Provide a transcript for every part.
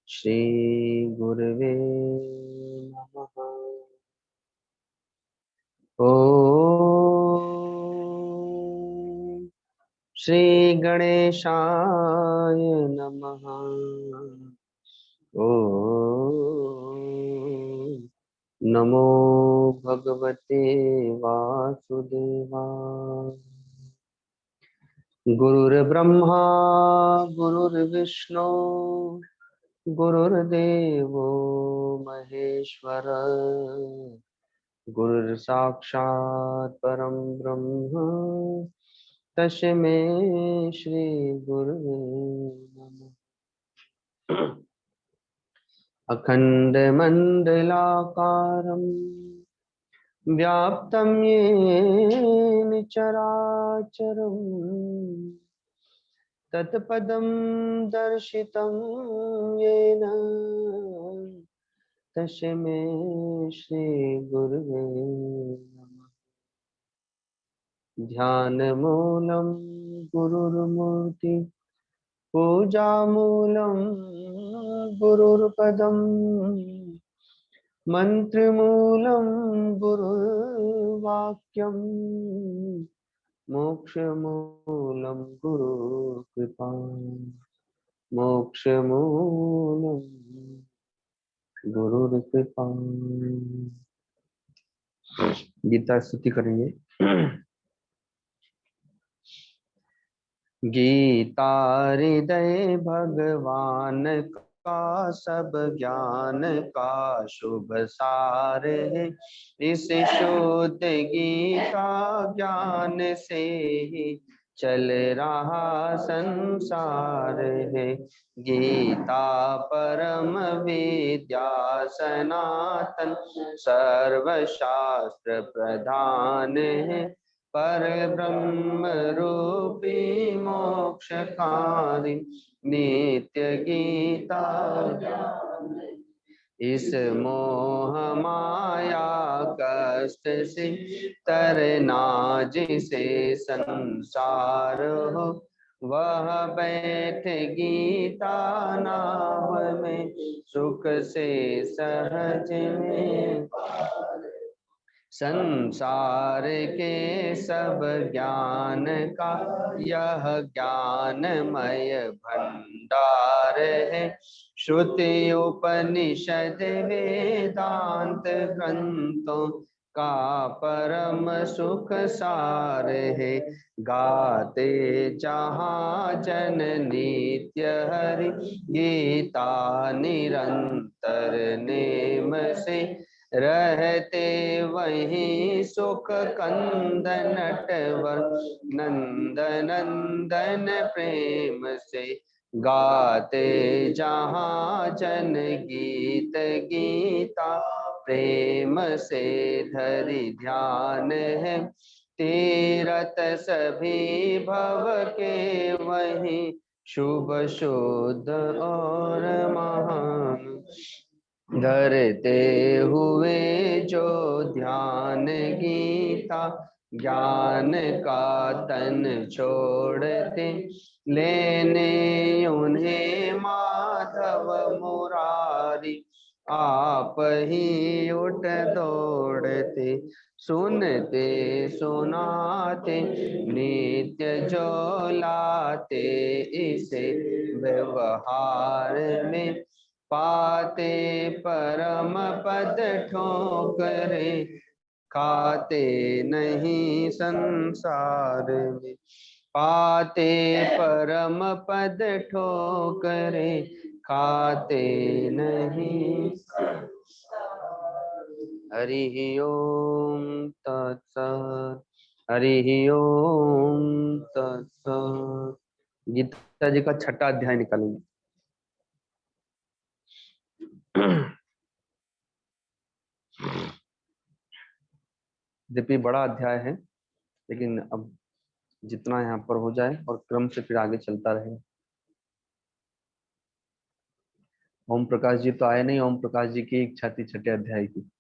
श्री गुरुवे नमः। ओम श्री गणेशाय नमः। ओम नमो भगवते वासुदेवाय। गुरुर्ब्रह्मा गुरुर्विष्णु गुरुर्देवो महेश्वर, गुरुर्साक्षात् परम ब्रह्म तस्मै श्री गुरुवे नमः। अखंड मंडलाकारं व्याप्तं येन चराचरं तत्पदं दर्शितं येन तस्मै श्री गुरुवे नमः। ध्यानमूलं गुरुर्मूर्ति पूजामूलं गुरुर्पदं मन्त्रमूलं गुरुर्वाक्यं मोक्षमूलं गुरुकृपा। मोक्षमूलं गुरुकृपा। गीता स्तुति करेंगे। गीता हृदय भगवान का सब ज्ञान का शुभ सार है। इस शुद्ध गीता ज्ञान से ही चल रहा संसार है। गीता परम विद्या सनातन सर्वशास्त्र प्रधान है। पर ब्रह्म रूपी मोक्षकारी नित्य गीता। इस मोह माया कष्ट से तरना जिसे संसार हो, वह बैठ गीता नाम में सुख से सहज में। संसार के सब ज्ञान का यह ज्ञानमय भंडार है। श्रुति उपनिषद वेदांत ग्रंथों का परम सुख सार है। गाते जहाँ जन नित्य हरि गीता निरंतर नेम से। रहते वहीं सुख कंद नटवर नंद नंदन प्रेम से। गाते जहाँ जन गीत गीता प्रेम से धरि ध्यान है। तीरथ सभी भव के वहीं शुभ शुद्ध और महान। धरते हुए जो ध्यान गीता ज्ञान का तन छोड़ते। लेने उन्हें माधव मुरारी आप ही उठ दौड़ते। सुनते सुनाते नित्य जो लाते इसे व्यवहार में। पाते परम पद ठोकरे खाते नहीं संसार में। पाते परम पद ठोकरे खाते नहीं। हरि ओम तत्सत। हरि ओम तत्सत। गीता जी का छठा अध्याय निकालेंगे। यद्यपि बड़ा अध्याय है, लेकिन अब जितना यहाँ पर हो जाए और क्रम से फिर आगे चलता रहे। ओम प्रकाश जी तो आए नहीं। ओम प्रकाश जी की इच्छा थी छठे अध्याय की।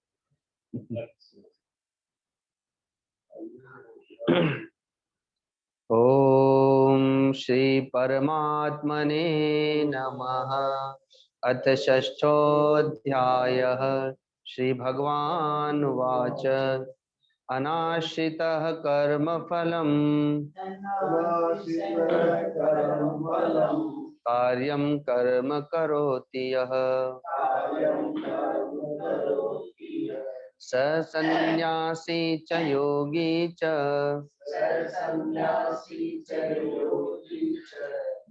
ओम श्री परमात्मने नमः। अथ षष्ठोऽध्यायः। श्रीभगवानुवाच अनाश्रितः कर्मफलम् कार्यं कर्म करोति यः स सन्न्यासी च योगी च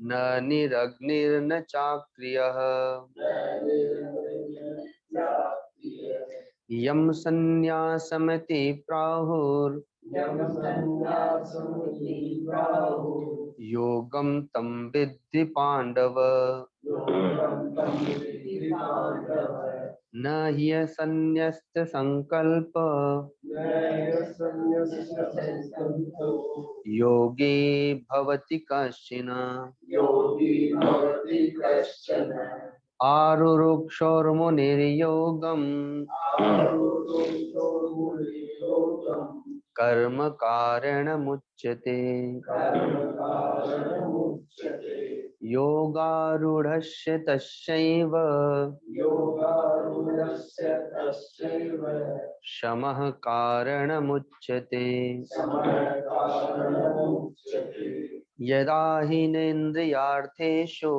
न निरग्निर्न चाक्रियः यं सन्न्यासमिति प्राहुर् योगं तं विद्धि पाण्डव न ह्यसन्न्यस्त संकल्प योगी भवति कश्चन आरुरुक्षोर्मुनिर्योगम् कर्म कारणमुच्यते योगारूढस्य तस्यैव शमः कारणमुच्यते यदा हीनेन्द्रियार्थेषु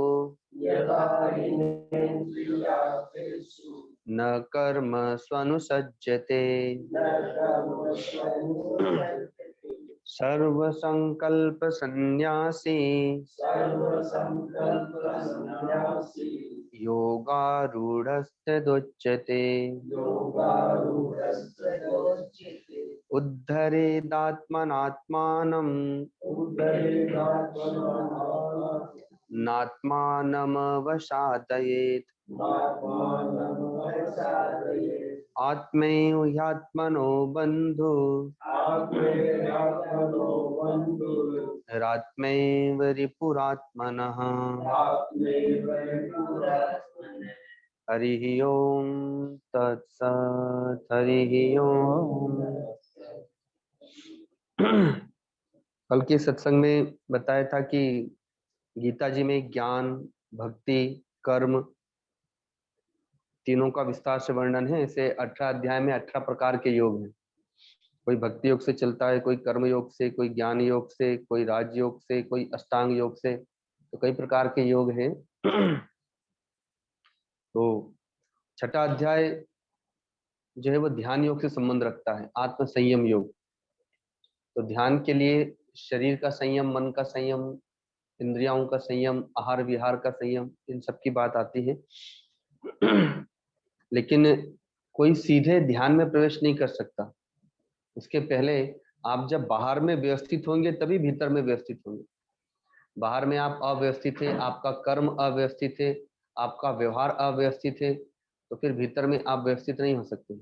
न कर्म स्वनुसज्जते सर्वसंकल्प सन्न्यासी योगारूढस्तदुच्यते उद्धरेदात्मनात्मानं नात्मानमवसादयेत् आत्मैव ह्यात्मनो बन्धु रात्मैव रिपुरात्मनः। हरिः ओम तत्सत्। हरिः ओम। कल के सत्संग में बताया था कि गीता जी में ज्ञान, भक्ति, कर्म तीनों का विस्तार से वर्णन है। इसे 18 अध्याय में 18 प्रकार के योग हैं। कोई भक्ति योग से चलता है, कोई कर्म योग से, कोई ज्ञान योग से, कोई राज योग से, कोई अष्टांग योग से, तो कई प्रकार के योग हैं। तो छठा अध्याय जो है वो ध्यान योग से संबंध रखता है, आत्म संयम योग। तो ध्यान के लिए शरीर का संयम, मन का संयम, इंद्रियों का संयम, आहार विहार का संयम, इन सब की बात आती है। लेकिन कोई सीधे ध्यान में प्रवेश नहीं कर सकता। उसके पहले आप जब बाहर में व्यवस्थित होंगे तभी भीतर में व्यवस्थित होंगे। बाहर में आप अव्यवस्थित है, आपका कर्म अव्यवस्थित है, आपका व्यवहार अव्यवस्थित है, तो फिर भीतर में आप व्यवस्थित नहीं हो सकते।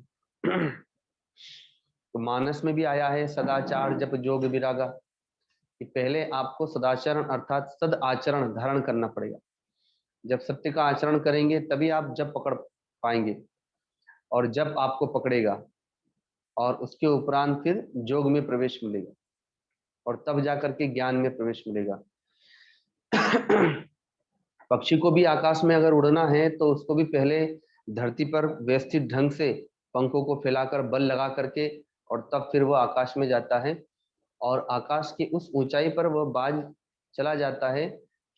तो मानस में भी आया है सदाचार जप जोग विरागा, कि पहले आपको सदाचरण अर्थात सद आचरण धारण करना पड़ेगा। जब सत्य का आचरण करेंगे तभी आप जप पकड़ पाएंगे, और जप आपको पकड़ेगा, और उसके उपरांत फिर जोग में प्रवेश मिलेगा, और तब जाकर के ज्ञान में प्रवेश मिलेगा। पक्षी को भी आकाश में अगर उड़ना है तो उसको भी पहले धरती पर व्यवस्थित ढंग से पंखों को फैलाकर बल लगा करके, और तब फिर वो आकाश में जाता है। और आकाश की उस ऊंचाई पर वह बाज चला जाता है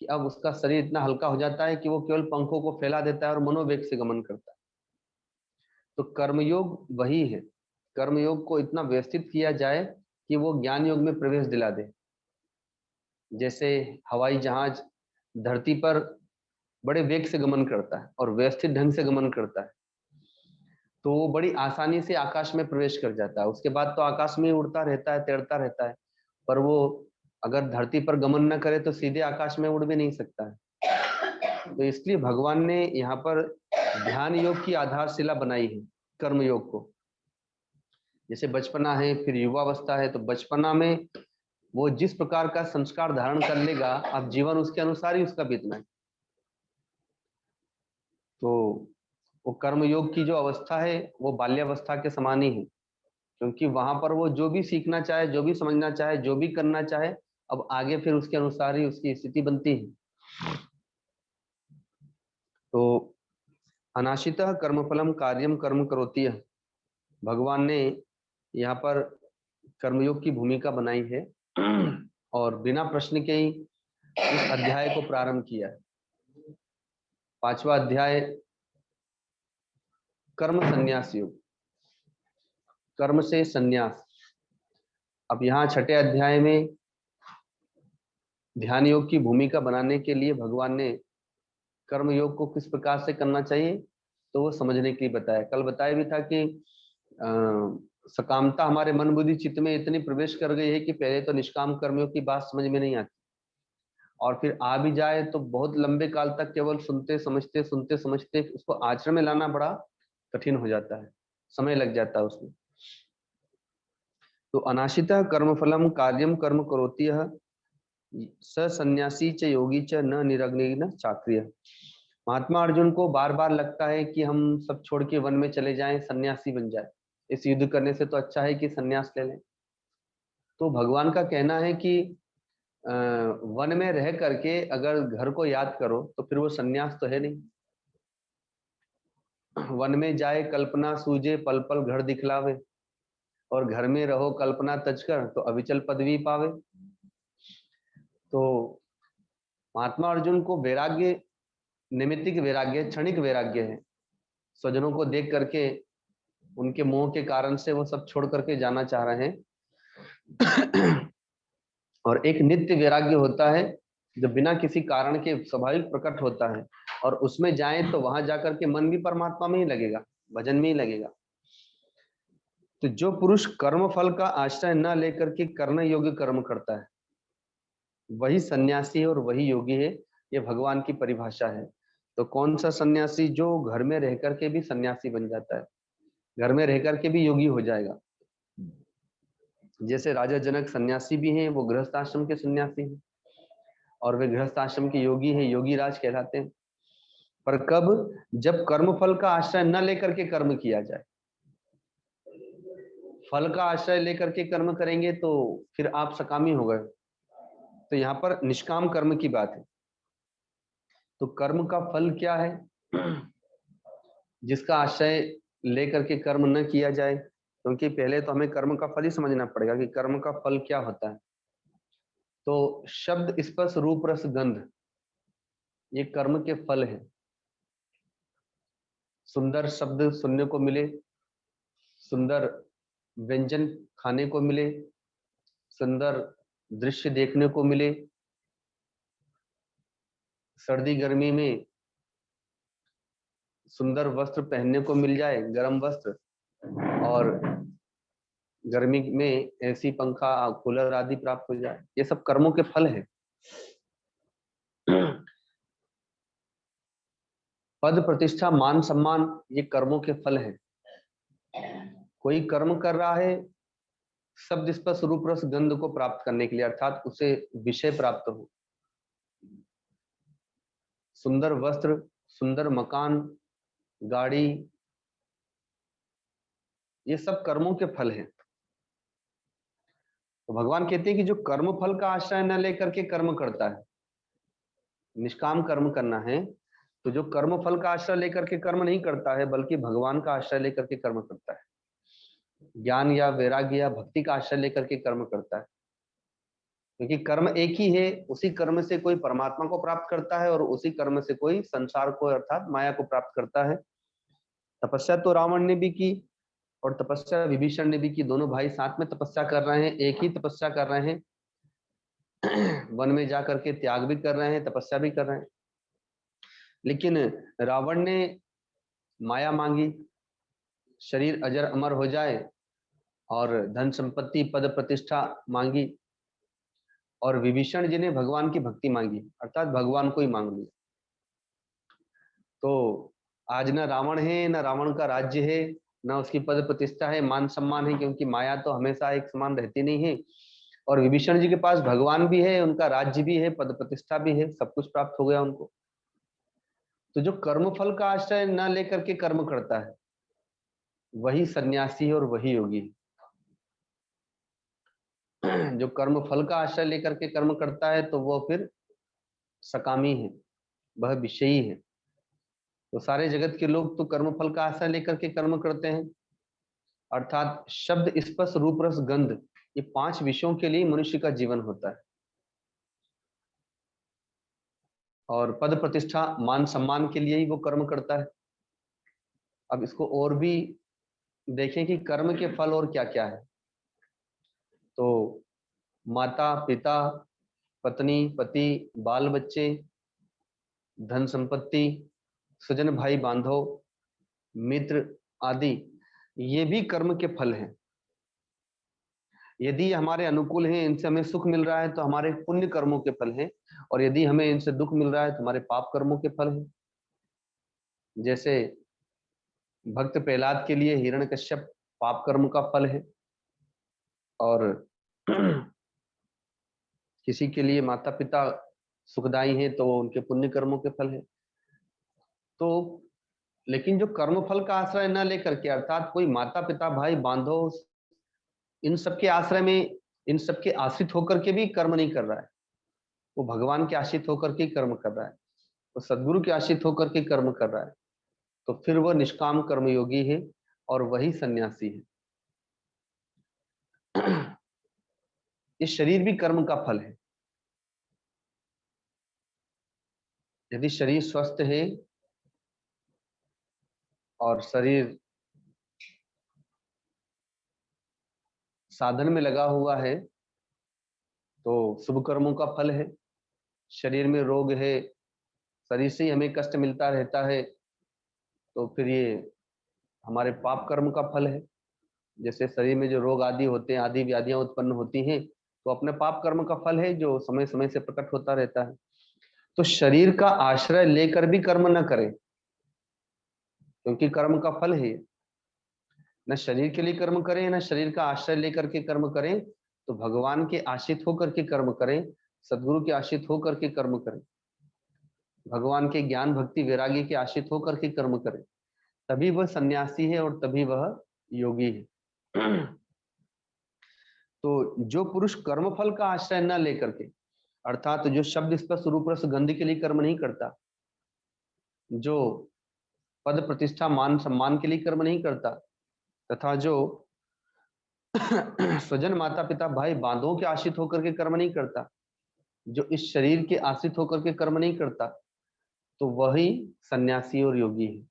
कि अब उसका शरीर इतना हल्का हो जाता है कि वो केवल पंखों को फैला देता है और मनोवेग से गमन करता है। तो कर्मयोग वही है। कर्मयोग को इतना व्यवस्थित किया जाए कि वो ज्ञान योग में प्रवेश दिला दे। जैसे हवाई जहाज धरती पर बड़े वेग से गमन करता है और व्यवस्थित ढंग से गमन करता है, तो वो बड़ी आसानी से आकाश में प्रवेश कर जाता है। उसके बाद तो आकाश में उड़ता रहता है, तैरता रहता है। पर वो अगर धरती पर गमन न करे तो सीधे आकाश में उड़ भी नहीं सकता है। तो इसलिए भगवान ने यहाँ पर ध्यान योग की आधारशिला बनाई है, कर्म योग को। जैसे बचपना है, फिर युवावस्था है, तो बचपना में वो जिस प्रकार का संस्कार धारण कर लेगा, अब जीवन उसके अनुसार ही उसका बीतना है। तो वो कर्म योग की जो अवस्था है वो बाल्यावस्था के समान ही है, क्योंकि वहां पर वो जो भी सीखना चाहे, जो भी समझना चाहे, जो भी करना चाहे, अब आगे फिर उसके अनुसार ही उसकी स्थिति बनती है। तो अनाशितः कर्मफलम कार्यम कर्म करोति यः। भगवान ने यहाँ पर कर्मयोग की भूमिका बनाई है और बिना प्रश्न के ही इस अध्याय को प्रारंभ किया है। 5वां अध्याय कर्म संन्यास योग, कर्म से संन्यास। अब यहाँ 6ठे अध्याय में ध्यान योग की भूमिका बनाने के लिए भगवान ने कर्म योग को किस प्रकार से करना चाहिए तो वो समझने के लिए बताया। कल बताया भी था कि सकामता हमारे मन बुद्धि चित्त में इतनी प्रवेश कर गई है कि पहले तो निष्काम कर्मियों की बात समझ में नहीं आती, और फिर आ भी जाए तो बहुत लंबे काल तक केवल सुनते समझते उसको आचरण में लाना बड़ा कठिन हो जाता है, समय लग जाता है उसमें। तो अनाशितः कर्मफलम कार्यम कर्म करोति यः स सन्यासी च योगी च न निरग्नि न चाक्रिय। महात्मा अर्जुन को बार बार लगता है कि हम सब छोड़ के वन में चले जाएं, सन्यासी बन जाए, इस युद्ध करने से तो अच्छा है कि सन्यास ले लें। तो भगवान का कहना है कि वन में रह करके अगर घर को याद करो तो फिर वो सन्यास तो है नहीं। वन में जाए कल्पना सूझे पल पल घर दिखलावे, और घर में रहो कल्पना तजकर तो अविचल पदवी पावे। तो महात्मा अर्जुन को वैराग्य निमित्तिक वैराग्य, क्षणिक वैराग्य है। स्वजनों को देख करके उनके मोह के कारण से वो सब छोड़ करके जाना चाह रहे हैं। और एक नित्य वैराग्य होता है जो बिना किसी कारण के स्वाभाविक प्रकट होता है, और उसमें जाएं तो वहां जाकर के मन भी परमात्मा में ही लगेगा, भजन में ही लगेगा। तो जो पुरुष कर्म फल का आश्रय न लेकर के कर्ण योग्य कर्म करता है वही सन्यासी है और वही योगी है, ये भगवान की परिभाषा है। तो कौन सा सन्यासी? जो घर में रह करके भी सन्यासी बन जाता है, घर में रह करके भी योगी हो जाएगा। जैसे राजा जनक सन्यासी भी हैं, वो गृहस्थ आश्रम के सन्यासी हैं, और वे गृहस्थ आश्रम के योगी हैं, योगी राज कहलाते हैं। पर कब? जब कर्म फल का आश्रय न लेकर के कर्म किया जाए। फल का आश्रय लेकर के कर्म करेंगे तो फिर आप सकामी हो गए। तो यहाँ पर निष्काम कर्म की बात है। तो कर्म का फल क्या है? जिसका आश्रय लेकर के कर्म न किया जाए, क्योंकि पहले तो हमें कर्म का फल ही समझना पड़ेगा कि कर्म का फल क्या होता है। तो शब्द स्पर्श रूप रस गंध, ये कर्म के फल है। सुंदर शब्द सुनने को मिले, सुंदर व्यंजन खाने को मिले, सुंदर दृश्य देखने को मिले, सर्दी गर्मी में सुंदर वस्त्र पहनने को मिल जाए, गर्म वस्त्र, और गर्मी में एसी पंखा कूलर आदि प्राप्त हो जाए, ये सब कर्मों के फल है। पद प्रतिष्ठा मान सम्मान, ये कर्मों के फल है। कोई कर्म कर रहा है शब्द स्पर्श रूप रस गंध को प्राप्त करने के लिए, अर्थात उसे विषय प्राप्त हो। सुंदर वस्त्र, सुंदर मकान, गाड़ी, ये सब कर्मों के फल हैं। तो भगवान कहते हैं कि जो कर्म फल का आश्रय न लेकर के कर्म करता है, निष्काम कर्म करना है, तो जो कर्म फल का आश्रय लेकर के कर्म नहीं करता है बल्कि भगवान का आश्रय लेकर के कर्म करता है, ज्ञान या वैराग्य या भक्ति का आश्रय लेकर के कर्म करता है। क्योंकि कर्म एक ही है, उसी कर्म से कोई परमात्मा को प्राप्त करता है और उसी कर्म से कोई संसार को अर्थात माया को प्राप्त करता है। तपस्या तो रावण ने भी की और तपस्या विभीषण ने भी की, दोनों भाई साथ में तपस्या कर रहे हैं, एक ही तपस्या कर रहे हैं। वन में जा करके त्याग भी कर रहे हैं, तपस्या भी कर रहे हैं। लेकिन रावण ने माया मांगी, शरीर अजर अमर हो जाए, और धन संपत्ति पद प्रतिष्ठा मांगी, और विभीषण जी ने भगवान की भक्ति मांगी, अर्थात भगवान को ही मांग लिया। तो आज न रावण है, न रावण का राज्य है, न उसकी पद प्रतिष्ठा है, मान सम्मान है, क्योंकि माया तो हमेशा एक समान रहती नहीं है। और विभीषण जी के पास भगवान भी है, उनका राज्य भी है, पद प्रतिष्ठा भी है, सब कुछ प्राप्त हो गया उनको। तो जो कर्म फल का आश्रय न लेकर के कर्म करता है वही सन्यासी है और वही योगी है। जो कर्म फल का आश्रय लेकर के कर्म करता है तो वो फिर सकामी है, वह विषयी है। तो सारे जगत के लोग तो कर्म फल का आश्रय लेकर के कर्म करते हैं, अर्थात शब्द, स्पर्श, रूप, रस, गंध, ये 5 विषयों के लिए मनुष्य का जीवन होता है। और पद प्रतिष्ठा मान सम्मान के लिए ही वो कर्म करता है। अब इसको और भी देखें कि कर्म के फल और क्या क्या है। तो माता पिता, पत्नी पति, बाल बच्चे, धन संपत्ति, स्वजन भाई बांधव, मित्र आदि, ये भी कर्म के फल हैं। यदि हमारे अनुकूल हैं, इनसे हमें सुख मिल रहा है तो हमारे पुण्य कर्मों के फल हैं, और यदि हमें इनसे दुख मिल रहा है तो हमारे पाप कर्मों के फल हैं। जैसे भक्त प्रहलाद के लिए हिरण्यकश्यप पाप कर्म का फल है, और किसी के लिए माता पिता सुखदाई हैं तो उनके पुण्य कर्मों के फल है। तो लेकिन जो कर्म फल का आश्रय न लेकर के, अर्थात कोई माता पिता भाई बांधव, इन सबके आश्रय में, इन सबके आश्रित होकर के भी कर्म नहीं कर रहा है, वो भगवान के आश्रित होकर के कर्म कर रहा है, वो सदगुरु के आश्रित होकर के कर्म कर रहा है, तो फिर वह निष्काम कर्मयोगी है और वही सन्यासी है। ये शरीर भी कर्म का फल है। यदि शरीर स्वस्थ है और शरीर साधन में लगा हुआ है तो शुभ कर्मों का फल है। शरीर में रोग है, शरीर से ही हमें कष्ट मिलता रहता है, तो फिर ये हमारे पाप कर्म का फल है। जैसे शरीर में जो रोग आदि होते हैं, आदि व्याधियां उत्पन्न होती हैं, तो अपने पाप कर्म का फल है जो समय समय से प्रकट होता रहता है। तो शरीर का आश्रय लेकर भी कर्म न करें, क्योंकि कर्म का फल है। न शरीर के लिए कर्म करें, न शरीर का आश्रय लेकर के कर्म करें, तो भगवान के आश्रित होकर के कर्म करें, सदगुरु के आश्रित होकर के कर्म करें, भगवान के ज्ञान भक्ति वैराग्य के आश्रित होकर के कर्म करें, तभी वह सन्यासी है और तभी वह योगी है। तो जो पुरुष कर्म फल का आश्रय न लेकर के, अर्थात जो शब्द स्पर्श रूप रस गंध के लिए कर्म नहीं करता, जो पद प्रतिष्ठा मान सम्मान के लिए कर्म नहीं करता, तथा जो स्वजन माता पिता भाई बांधवों के आश्रित होकर के कर्म नहीं करता, जो इस शरीर के आश्रित होकर के कर्म नहीं करता, तो वही सन्यासी और योगी है।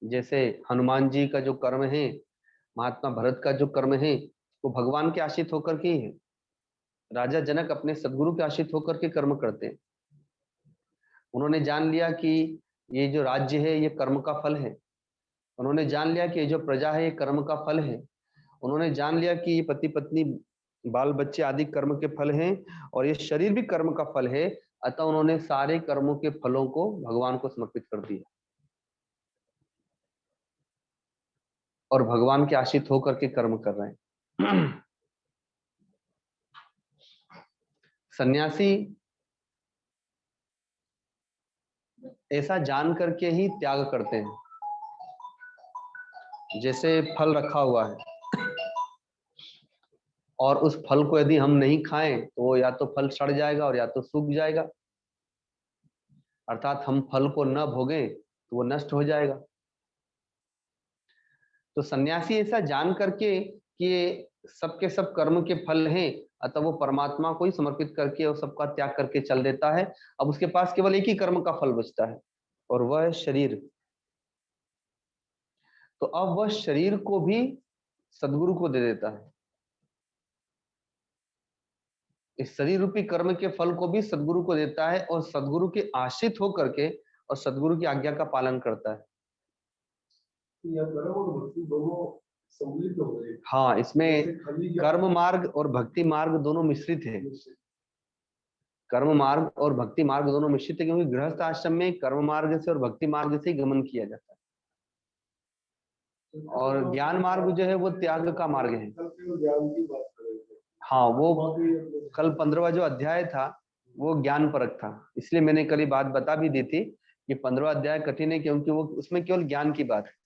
जैसे हनुमान जी का जो कर्म है, महात्मा भरत का जो कर्म है, वो भगवान के आश्रित होकर के है। राजा जनक अपने सदगुरु के आश्रित होकर के कर्म करते हैं। उन्होंने जान लिया कि ये जो राज्य है ये कर्म का फल है, उन्होंने जान लिया कि ये जो प्रजा है ये कर्म का फल है, उन्होंने जान लिया कि ये पति पत्नी बाल बच्चे आदि कर्म के फल हैं, और ये शरीर भी कर्म का फल है। अतः उन्होंने सारे कर्मों के फलों को भगवान को समर्पित कर दिया और भगवान के आश्रित होकर के कर्म कर रहे हैं। सन्यासी ऐसा जान करके ही त्याग करते हैं। जैसे फल रखा हुआ है और उस फल को यदि हम नहीं खाएं तो वो या तो फल सड़ जाएगा और या तो सूख जाएगा, अर्थात हम फल को न भोगें तो वो नष्ट हो जाएगा। तो सन्यासी ऐसा जान करके कि ये सबके सब कर्म के फल हैं, अतः वो परमात्मा को ही समर्पित करके और सबका त्याग करके चल देता है। अब उसके पास केवल एक ही कर्म का फल बचता है और वह है शरीर। तो अब वह शरीर को भी सदगुरु को दे देता है, इस शरीर रूपी कर्म के फल को भी सदगुरु को देता है और सदगुरु के आश्रित होकर के और सदगुरु की आज्ञा का पालन करता है। हाँ, इसमें कर्म मार्ग और भक्ति मार्ग दोनों मिश्रित है। कर्म मार्ग और भक्ति मार्ग दोनों मिश्रित है, क्योंकि गृहस्थ आश्रम में कर्म मार्ग से और भक्ति मार्ग से गमन किया जाता है, और ज्ञान मार्ग जो है वो त्याग का मार्ग है। हाँ, वो कल 15वां जो अध्याय था वो ज्ञान परक था, इसलिए मैंने कल बात बता भी दी थी कि 15वां अध्याय कठिन है, क्योंकि वो उसमें केवल ज्ञान की बात है।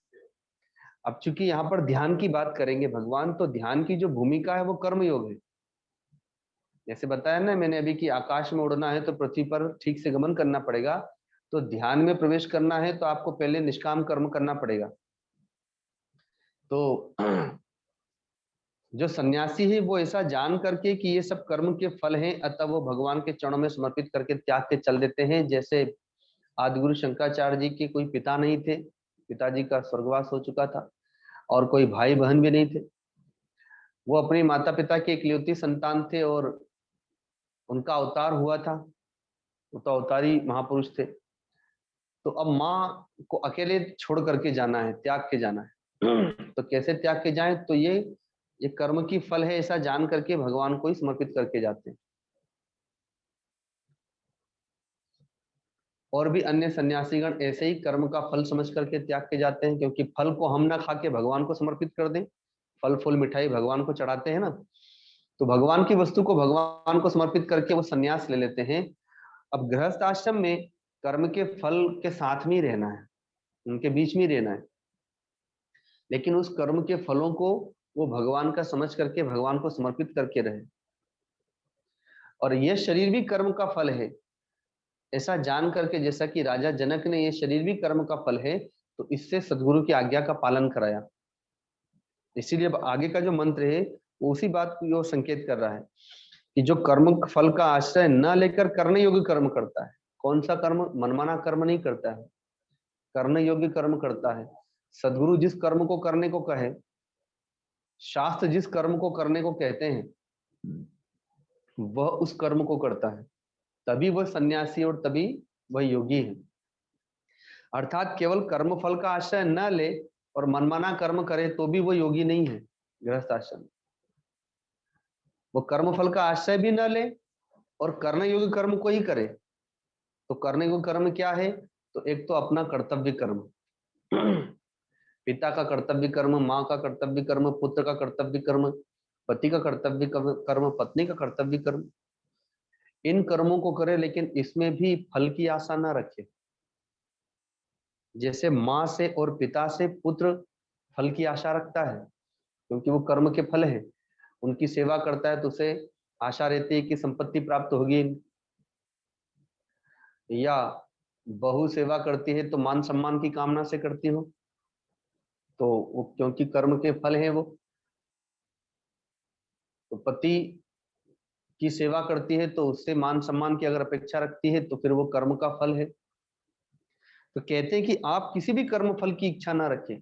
अब चूंकि यहाँ पर ध्यान की बात करेंगे भगवान, तो ध्यान की जो भूमिका है वो कर्म योग है। जैसे बताया ना मैंने अभी कि आकाश में उड़ना है तो पृथ्वी पर ठीक से गमन करना पड़ेगा, तो ध्यान में प्रवेश करना है तो आपको पहले निष्काम कर्म करना पड़ेगा। तो जो सन्यासी है वो ऐसा जान करके कि ये सब कर्म के फल हैं, अतः वो भगवान के चरणों में समर्पित करके त्याग के चल देते हैं। जैसे आदिगुरु शंकराचार्य जी के कोई पिता नहीं थे, पिताजी का स्वर्गवास हो चुका था, और कोई भाई बहन भी नहीं थे। वो अपने माता पिता के इकलौती संतान थे और उनका अवतार हुआ था, वो तो अवतारी महापुरुष थे। तो अब माँ को अकेले छोड़ करके जाना है, त्याग के जाना है। तो कैसे त्याग के जाएं? तो ये कर्म की फल है ऐसा जान करके भगवान को ही समर्पित करके जाते हैं। और भी अन्य सन्यासीगण ऐसे ही कर्म का फल समझ करके त्याग के जाते हैं, क्योंकि फल को हम ना खा के भगवान को समर्पित कर दें। फल फूल मिठाई भगवान को चढ़ाते हैं ना, तो भगवान की वस्तु को भगवान को समर्पित करके वो सन्यास ले लेते हैं। अब गृहस्थ आश्रम में कर्म के फल के साथ में ही रहना है, उनके बीच में ही रहना है, लेकिन उस कर्म के फलों को वो भगवान का समझ करके भगवान को समर्पित करके रहे। और यह शरीर भी कर्म का फल है ऐसा जान करके, जैसा कि राजा जनक ने ये शरीर भी कर्म का फल है, तो इससे सदगुरु की आज्ञा का पालन कराया। इसीलिए अब आगे का जो मंत्र है वो उसी बात को संकेत कर रहा है कि जो कर्म फल का आश्रय न लेकर करने योग्य कर्म करता है। कौन सा कर्म? मनमाना कर्म नहीं करता है, करने योग्य कर्म करता है। सदगुरु जिस कर्म को करने को कहे, शास्त्र जिस कर्म को करने को कहते हैं, वह उस कर्म को करता है, तभी वह सन्यासी और तभी वह योगी है। अर्थात केवल कर्म फल का आश्रय न ले और मनमाना कर्म करे तो भी वो योगी नहीं है। गृहस्थ आश्रम वो कर्म फल का आश्रय भी न ले और करने योग्य कर्म को ही करे। तो करने योग्य कर्म क्या है? तो एक तो अपना कर्तव्य कर्म, पिता का कर्तव्य कर्म, माँ का कर्तव्य कर्म, पुत्र का कर्तव्य कर्म, पति का कर्तव्य कर्म, पत्नी का कर्तव्य कर्म, इन कर्मों को करे, लेकिन इसमें भी फल की आशा ना रखे। जैसे माँ से और पिता से पुत्र फल की आशा रखता है, क्योंकि वो कर्म के फल है, उनकी सेवा करता है तो उसे आशा रहती है कि संपत्ति प्राप्त होगी। या बहू सेवा करती है तो मान सम्मान की कामना से करती हो, तो वो क्योंकि कर्म के फल है वो। तो पति की सेवा करती है तो उससे मान सम्मान की अगर अपेक्षा रखती है तो फिर वो कर्म का फल है। तो कहते हैं कि आप किसी भी कर्म फल की इच्छा ना रखें,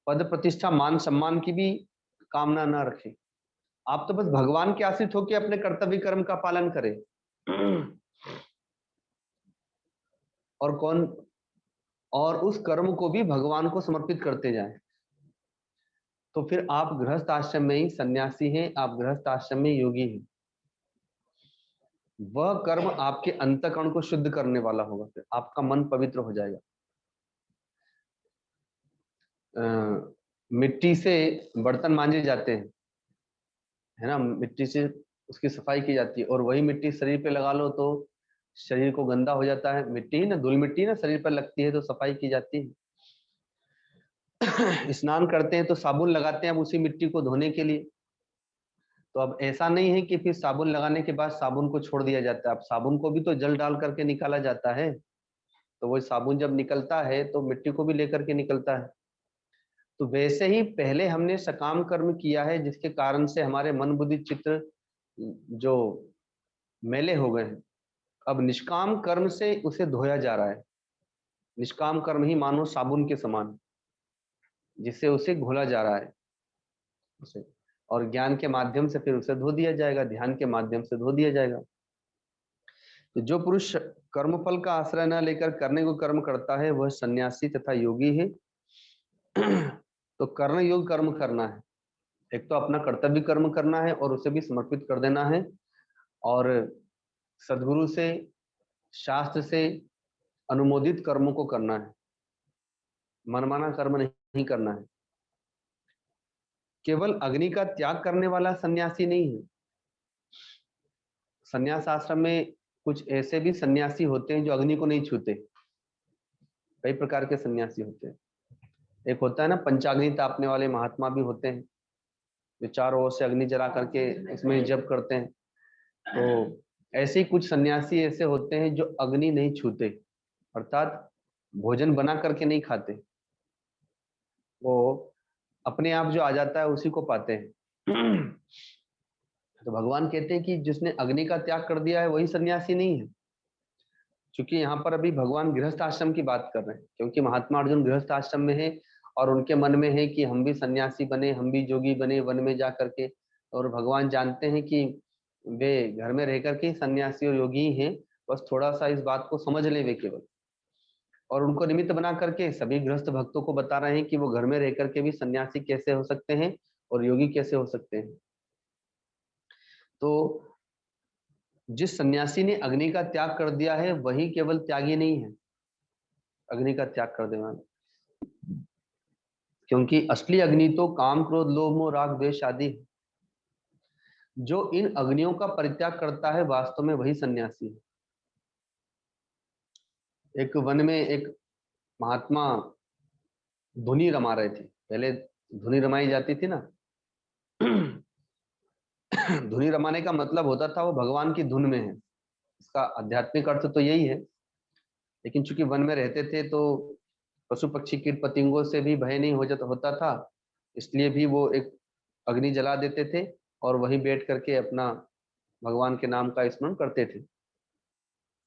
पद प्रतिष्ठा मान सम्मान की भी कामना ना रखें, आप तो बस भगवान के आश्रित होकर अपने कर्तव्य कर्म का पालन करें। और कौन? और उस कर्म को भी भगवान को समर्पित करते जाएं। तो फिर आप गृहस्थ आश्रम में ही सन्यासी हैं, आप गृहस्थ आश्रम में योगी हैं। वह कर्म आपके अंतःकरण को शुद्ध करने वाला होगा, फिर आपका मन पवित्र हो जाएगा। मिट्टी से बर्तन मांजे जाते हैं, है ना, मिट्टी से उसकी सफाई की जाती है, और वही मिट्टी शरीर पे लगा लो तो शरीर को गंदा हो जाता है। मिट्टी ही ना, धूल मिट्टी ना शरीर पर लगती है तो सफाई की जाती है। स्नान करते हैं तो साबुन लगाते हैं अब उसी मिट्टी को धोने के लिए। तो अब ऐसा नहीं है कि फिर साबुन लगाने के बाद साबुन को छोड़ दिया जाता है, अब साबुन को भी तो जल डाल करके निकाला जाता है। तो वो साबुन जब निकलता है तो मिट्टी को भी लेकर के निकलता है। तो वैसे ही पहले हमने सकाम कर्म किया है जिसके कारण से हमारे मन बुद्धि चित्त जो मैले हो गए हैं, अब निष्काम कर्म से उसे धोया जा रहा है। निष्काम कर्म ही मानो साबुन के समान, जिससे उसे घोला जा रहा है उसे, और ज्ञान के माध्यम से फिर उसे धो दिया जाएगा, ध्यान के माध्यम से धो दिया जाएगा। तो जो पुरुष कर्मफल का आश्रय न लेकर करने को कर्म करता है वह सन्यासी तथा योगी है। तो कर्ण योग कर्म करना है, एक तो अपना कर्तव्य कर्म करना है और उसे भी समर्पित कर देना है, और सदगुरु से शास्त्र से अनुमोदित कर्मों को करना है, मनमाना कर्म नहीं करना है। केवल अग्नि का त्याग करने वाला सन्यासी नहीं है। सन्यास आश्रम में कुछ ऐसे भी सन्यासी होते हैं जो अग्नि को नहीं छूते। कई प्रकार के सन्यासी होते हैं। एक होता है ना पंचाग्नि तापने वाले महात्मा भी होते हैं, जो चारों ओर से अग्नि जला करके इसमें जप करते हैं। तो ऐसे ही कुछ सन्यासी ऐसे होते हैं जो अग्नि नहीं छूते, अर्थात भोजन बना करके नहीं खाते, वो अपने आप जो आ जाता है उसी को पाते हैं। तो भगवान कहते हैं कि जिसने अग्नि का त्याग कर दिया है वही सन्यासी नहीं है। क्योंकि यहाँ पर अभी भगवान गृहस्थ आश्रम की बात कर रहे हैं, क्योंकि महात्मा अर्जुन गृहस्थ आश्रम में है और उनके मन में है कि हम भी सन्यासी बने, हम भी जोगी बने वन में जा करके। और भगवान जानते हैं कि वे घर में रह करके सन्यासी और योगी ही हैं, बस थोड़ा सा इस बात को समझ ले वे केवल। और उनको निमित्त बना करके सभी गृहस्थ भक्तों को बता रहे हैं कि वो घर में रह करके भी सन्यासी कैसे हो सकते हैं और योगी कैसे हो सकते हैं। तो जिस सन्यासी ने अग्नि का त्याग कर दिया है वही केवल त्यागी नहीं है, अग्नि का त्याग कर देना, क्योंकि असली अग्नि तो काम क्रोध लोभ मोह राग द्वेष आदि है। जो इन अग्नियों का परित्याग करता है वास्तव में वही सन्यासी है। एक वन में एक महात्मा धुनी रमा रहे थे, पहले धुनी रमाई जाती थी ना। धुनी रमाने का मतलब होता था वो भगवान की धुन में है, इसका आध्यात्मिक अर्थ तो यही है। लेकिन चूंकि वन में रहते थे तो पशु पक्षी कीट पतंगों से भी भय नहीं होता था, इसलिए भी वो एक अग्नि जला देते थे और वहीं बैठ करके अपना भगवान के नाम का स्मरण करते थे।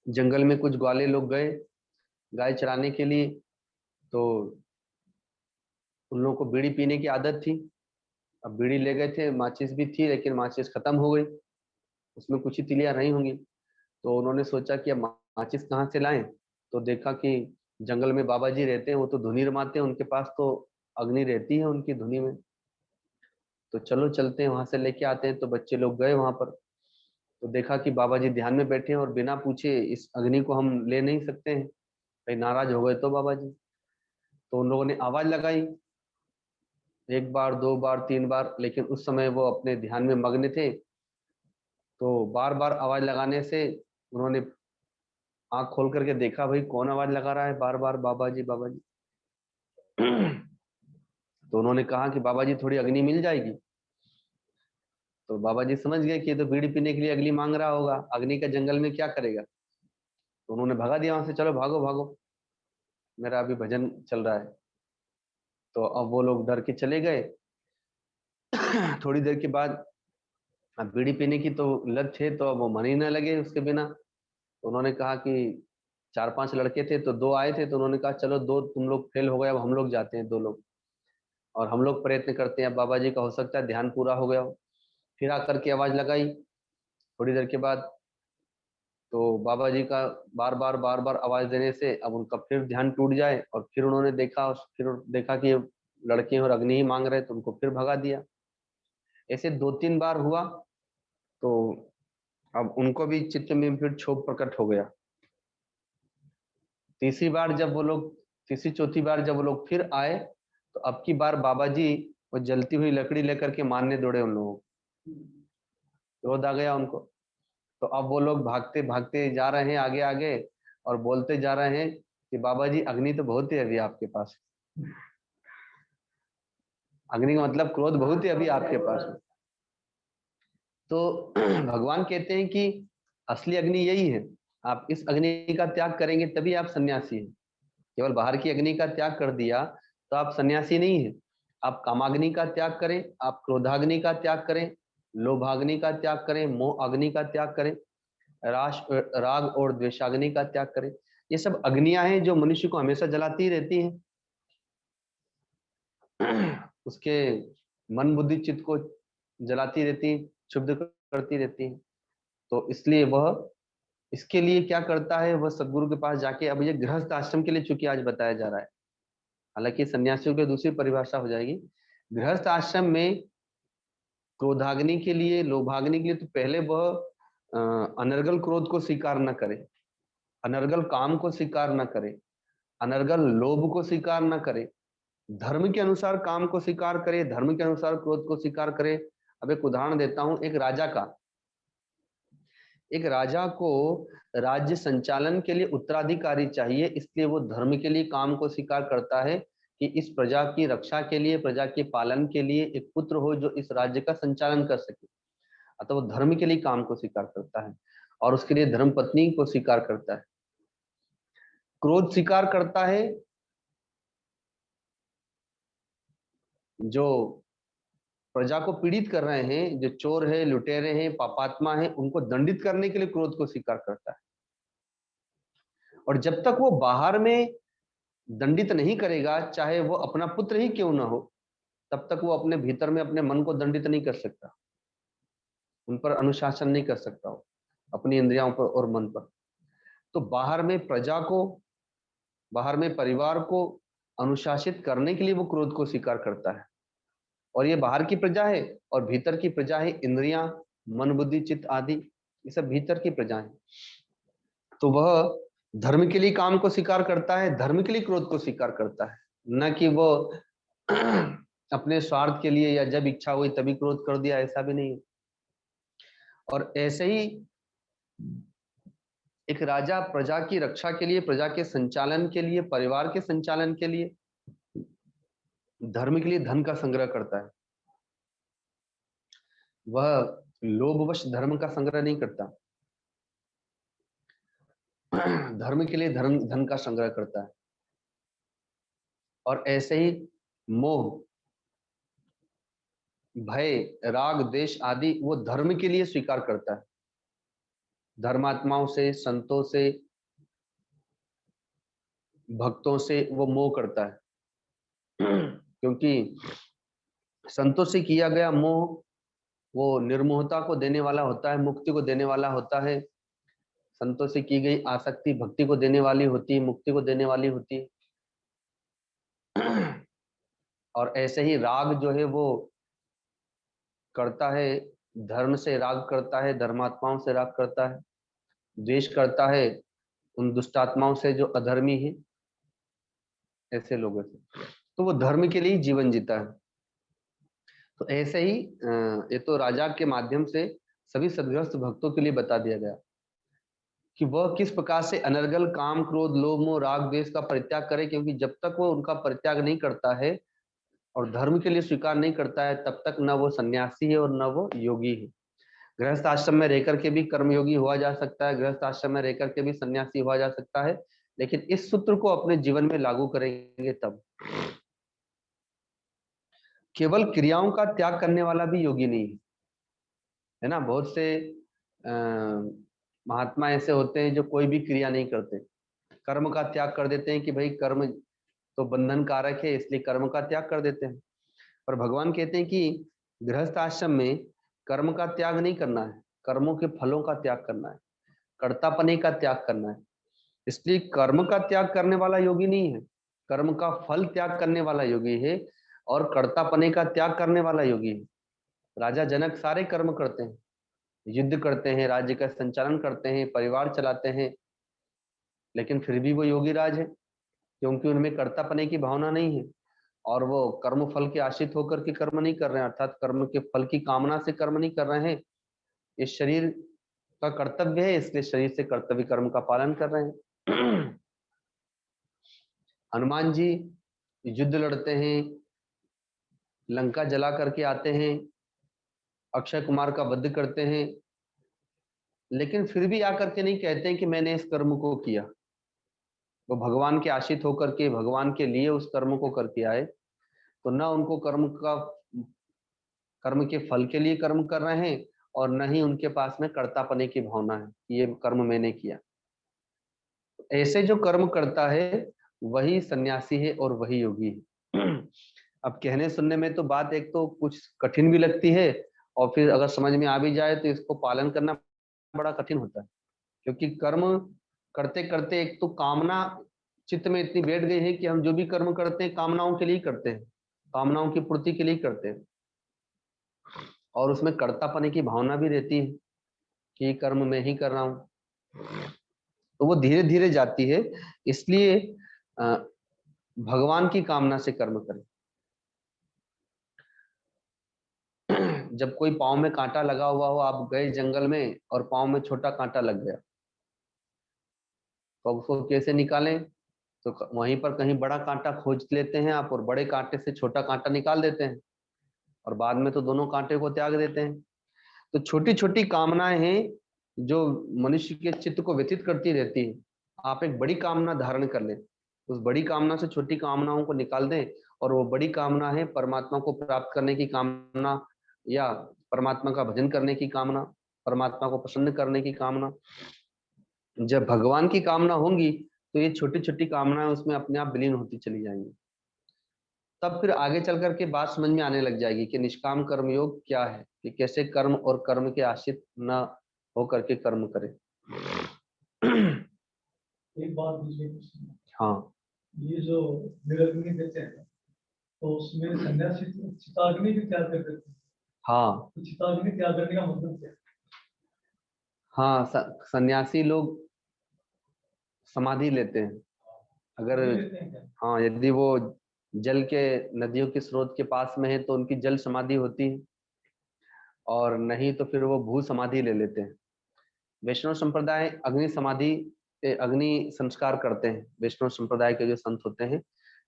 जंगल में कुछ ग्वाले लोग गए गाय चराने के लिए, तो उन लोगों को बीड़ी पीने की आदत थी। अब बीड़ी ले गए थे, माचिस भी थी लेकिन माचिस खत्म हो गई, उसमें कुछ ही तिलियां रही होंगी। तो उन्होंने सोचा कि अब माचिस कहाँ से लाएं, तो देखा कि जंगल में बाबा जी रहते हैं, वो तो धुनी रमाते हैं, उनके पास तो अग्नि रहती है उनकी धुनी में। तो चलो चलते हैं वहां से लेके आते हैं। तो बच्चे लोग गए वहां पर, तो देखा कि बाबा जी ध्यान में बैठे हैं और बिना पूछे इस अग्नि को हम ले नहीं सकते हैं, कहीं नाराज हो गए तो बाबा जी। तो उन लोगों ने आवाज लगाई, एक बार दो बार तीन बार, लेकिन उस समय वो अपने ध्यान में मग्न थे। तो बार बार आवाज लगाने से उन्होंने आंख खोल करके देखा, भाई कौन आवाज लगा रहा है बार बार, बाबा जी बाबा जी। तो उन्होंने कहा कि बाबा जी थोड़ी अग्नि मिल जाएगी। तो बाबा जी समझ गए कि ये तो बीड़ी पीने के लिए अग्नि मांग रहा होगा, अग्नि का जंगल में क्या करेगा। तो उन्होंने भगा दिया वहां से, चलो भागो भागो, मेरा अभी भजन चल रहा है। तो अब वो लोग डर के चले गए। थोड़ी देर के बाद, अब बीड़ी पीने की तो लत है तो अब वो मन ही न लगे उसके बिना। तो उन्होंने कहा कि चार पांच लड़के थे तो दो आए थे, तो उन्होंने कहा चलो दो तुम लोग फेल हो गए, अब हम लोग जाते हैं दो लोग, और हम लोग प्रयत्न करते हैं, अब बाबा जी का हो सकता है ध्यान पूरा हो गया हो। फिर आकर के आवाज लगाई थोड़ी देर के बाद, तो बाबा जी का बार बार आवाज देने से अब उनका फिर ध्यान टूट जाए, और फिर उन्होंने देखा, फिर देखा कि ये लड़के और अग्नि ही मांग रहे, तो उनको फिर भगा दिया। ऐसे दो तीन बार हुआ। तो अब उनको भी चित्त में फिर क्षोभ प्रकट हो गया। तीसरी बार जब वो लोग, तीसरी चौथी बार जब वो लोग फिर आए, तो अब की बार बाबा जी वो जलती हुई लकड़ी लेकर के मारने दौड़े उन लोगों को, क्रोध आ गया उनको। तो अब वो लोग भागते भागते जा रहे हैं आगे आगे, और बोलते जा रहे हैं कि बाबा जी अग्नि तो बहुत है अभी आपके पास, अग्नि का मतलब क्रोध बहुत है अभी आपके पास। तो भगवान कहते हैं कि असली अग्नि यही है, आप इस अग्नि का त्याग करेंगे तभी आप सन्यासी हैं। केवल बाहर की अग्नि का त्याग कर दिया तो आप सन्यासी नहीं हैं। आप कामाग्नि का त्याग करें, आप क्रोधाग्नि का त्याग करें, लोभाग्नि का त्याग करें, मोह अग्नि का त्याग करें, राग और द्वेषाग्नि का त्याग करें। ये सब अग्नियां हैं जो मनुष्य को हमेशा जलाती रहती हैं। उसके मन बुद्धि चित्त को जलाती रहती हैं, क्षुब्ध करती रहती हैं। तो इसलिए वह इसके लिए क्या करता है, वह सदगुरु के पास जाके, अब ये गृहस्थ आश्रम के लिए चूंकि आज बताया जा रहा है, हालांकि सन्यासियों की दूसरी परिभाषा हो जाएगी। गृहस्थ आश्रम में क्रोधाग्नि के लिए, लोभाग्नि के लिए, तो पहले वह अनर्गल क्रोध को स्वीकार न करे, अनर्गल काम को स्वीकार न करे, अनर्गल लोभ को स्वीकार न करे, धर्म के अनुसार काम को स्वीकार करे, धर्म के अनुसार क्रोध को स्वीकार करे। अब एक उदाहरण देता हूं, एक राजा का, एक राजा को राज्य संचालन के लिए उत्तराधिकारी चाहिए, इसलिए वो धर्म के लिए काम को स्वीकार करता है कि इस प्रजा की रक्षा के लिए, प्रजा के पालन के लिए एक पुत्र हो जो इस राज्य का संचालन कर सके, अतः वो धर्म के लिए काम को स्वीकार करता है। और उसके लिए धर्म पत्नी को स्वीकार करता है। क्रोध स्वीकार करता है जो प्रजा को पीड़ित कर रहे हैं, जो चोर है, लुटेरे हैं, पापात्मा हैं, उनको दंडित करने के लिए क्रोध को स्वीकार करता है। और जब तक वो बाहर में दंडित नहीं करेगा, चाहे वो अपना पुत्र ही क्यों ना हो, तब तक वो अपने भीतर में अपने मन को दंडित नहीं कर सकता, उन पर अनुशासन नहीं कर सकता हो, अपनी इंद्रियों पर और मन पर। तो बाहर में प्रजा को, बाहर में परिवार को अनुशासित करने के लिए वो क्रोध को स्वीकार करता है। और ये बाहर की प्रजा है और भीतर की प्रजा है इंद्रियां, मन, बुद्धि, चित्त आदि, ये सब भीतर की प्रजा है। तो वह धर्म के लिए काम को स्वीकार करता है, धर्म के लिए क्रोध को स्वीकार करता है, न कि वो अपने स्वार्थ के लिए या जब इच्छा हुई तभी क्रोध कर दिया, ऐसा भी नहीं है। और ऐसे ही एक राजा प्रजा की रक्षा के लिए, प्रजा के संचालन के लिए, परिवार के संचालन के लिए, धर्म के लिए धन का संग्रह करता है। वह लोभवश धर्म का संग्रह नहीं करता, धर्म के लिए धन का संग्रह करता है। और ऐसे ही मोह, भय, राग, द्वेष आदि वो धर्म के लिए स्वीकार करता है। धर्मात्माओं से, संतों से, भक्तों से वो मोह करता है, क्योंकि संतों से किया गया मोह वो निर्मोहता को देने वाला होता है, मुक्ति को देने वाला होता है। संतों से की गई आसक्ति भक्ति को देने वाली होती है, मुक्ति को देने वाली होती है। और ऐसे ही राग जो है वो करता है, धर्म से राग करता है, धर्मात्माओं से राग करता है। द्वेष करता है उन दुष्टात्माओं से जो अधर्मी है, ऐसे लोगों से। तो वो धर्म के लिए जीवन जीता है। तो ऐसे ही ये तो राजा के माध्यम से सभी सद्ग्रस्त भक्तों के लिए बता दिया गया कि वह किस प्रकार से अनर्गल काम, क्रोध, लोभ, मोह, राग, द्वेष का परित्याग करे, क्योंकि जब तक वो उनका परित्याग नहीं करता है और धर्म के लिए स्वीकार नहीं करता है, तब तक न वो सन्यासी है और न वो योगी है। गृहस्थ आश्रम में रहकर के भी कर्मयोगी हुआ जा सकता है, गृहस्थ आश्रम में रहकर के भी सन्यासी हुआ जा सकता है, लेकिन इस सूत्र को अपने जीवन में लागू करेंगे तब। केवल क्रियाओं का त्याग करने वाला भी योगी नहीं है ना। बहुत से महात्मा ऐसे होते हैं जो कोई भी क्रिया नहीं करते, कर्म का त्याग कर देते हैं कि भाई कर्म तो बंधन कारक है, इसलिए कर्म का त्याग कर देते हैं। पर भगवान कहते हैं कि गृहस्थ आश्रम में कर्म का त्याग नहीं करना है, कर्मों के फलों का त्याग करना है, कर्तापने का त्याग करना है। इसलिए कर्म का त्याग करने वाला योगी नहीं है, कर्म का फल त्याग करने वाला योगी है, और कर्तापने का त्याग करने वाला योगी है। राजा जनक सारे कर्म करते हैं, युद्ध करते हैं, राज्य का संचालन करते हैं, परिवार चलाते हैं, लेकिन फिर भी वो योगी राज है, क्योंकि उनमें कर्तापने की भावना नहीं है और वो कर्म फल के आश्रित होकर के कर्म नहीं कर रहे हैं, अर्थात कर्म के फल की कामना से कर्म नहीं कर रहे हैं। इस शरीर का कर्तव्य है, इसलिए शरीर से कर्तव्य कर्म का पालन कर रहे हैं। हनुमान जी युद्ध लड़ते हैं, लंका जला करके आते हैं, अक्षय कुमार का वध करते हैं, लेकिन फिर भी आकर के नहीं कहते हैं कि मैंने इस कर्म को किया। वो भगवान के आश्रित होकर के भगवान के लिए उस कर्म को करके आए, तो न उनको कर्म के फल के लिए कर्म कर रहे हैं और न ही उनके पास में कर्तापने की भावना है कि ये कर्म मैंने किया। ऐसे जो कर्म करता है वही सन्यासी है और वही योगी है। अब कहने सुनने में तो बात एक तो कुछ कठिन भी लगती है, और फिर अगर समझ में आ भी जाए तो इसको पालन करना बड़ा कठिन होता है, क्योंकि कर्म करते करते एक तो कामना चित्त में इतनी बैठ गई है कि हम जो भी कर्म करते हैं कामनाओं के लिए करते हैं, कामनाओं की पूर्ति के लिए करते हैं, और उसमें कर्तापने की भावना भी रहती है कि कर्म मैं ही कर रहा हूं। तो वो धीरे धीरे जाती है। इसलिए भगवान की कामना से कर्म करें। जब कोई पाँव में कांटा लगा हुआ हो, आप गए जंगल में और पाँव में छोटा कांटा लग गया, तो उसको कैसे निकालें? तो वहीं पर कहीं बड़ा कांटा खोज लेते हैं आप और बड़े कांटे से छोटा कांटा निकाल देते हैं, और बाद में तो दोनों कांटे को त्याग देते हैं। तो छोटी छोटी कामनाएं हैं जो मनुष्य के चित्त को व्यथित करती रहती है, आप एक बड़ी कामना धारण कर लें, उस बड़ी कामना से छोटी कामनाओं को निकाल दें, और वो बड़ी कामना है परमात्मा को प्राप्त करने की कामना, या परमात्मा का भजन करने की कामना, परमात्मा को प्रसन्न करने की कामना। जब भगवान की कामना होंगी तो ये छोटी छोटी कामनाएं उसमें अपने आप विलीन होती चली जाएंगी। तब फिर आगे चल करके बात समझ में आने लग जाएगी कि निष्काम कर्म योग क्या है, कि कैसे कर्म और कर्म के आश्रित न हो करके कर्म करें। एक बात दूसरे क्वेश्चन, हाँ, ये जो निरग्नि देते हैं तो उसमें सन्यासी चिताग्नि भी त्याग कर देते हैं। हाँ, तो चिताग्नि त्याग करने का मतलब क्या है? हाँ, सन्यासी लोग समाधि लेते हैं। अगर लेते हैं क्या? हाँ, यदि वो जल के नदियों के स्रोत के पास में है तो उनकी जल समाधि होती है, और नहीं तो फिर वो भू समाधि ले लेते हैं। वैष्णव संप्रदाय अग्नि समाधि, अग्नि संस्कार करते हैं। वैष्णव संप्रदाय के जो संत होते हैं,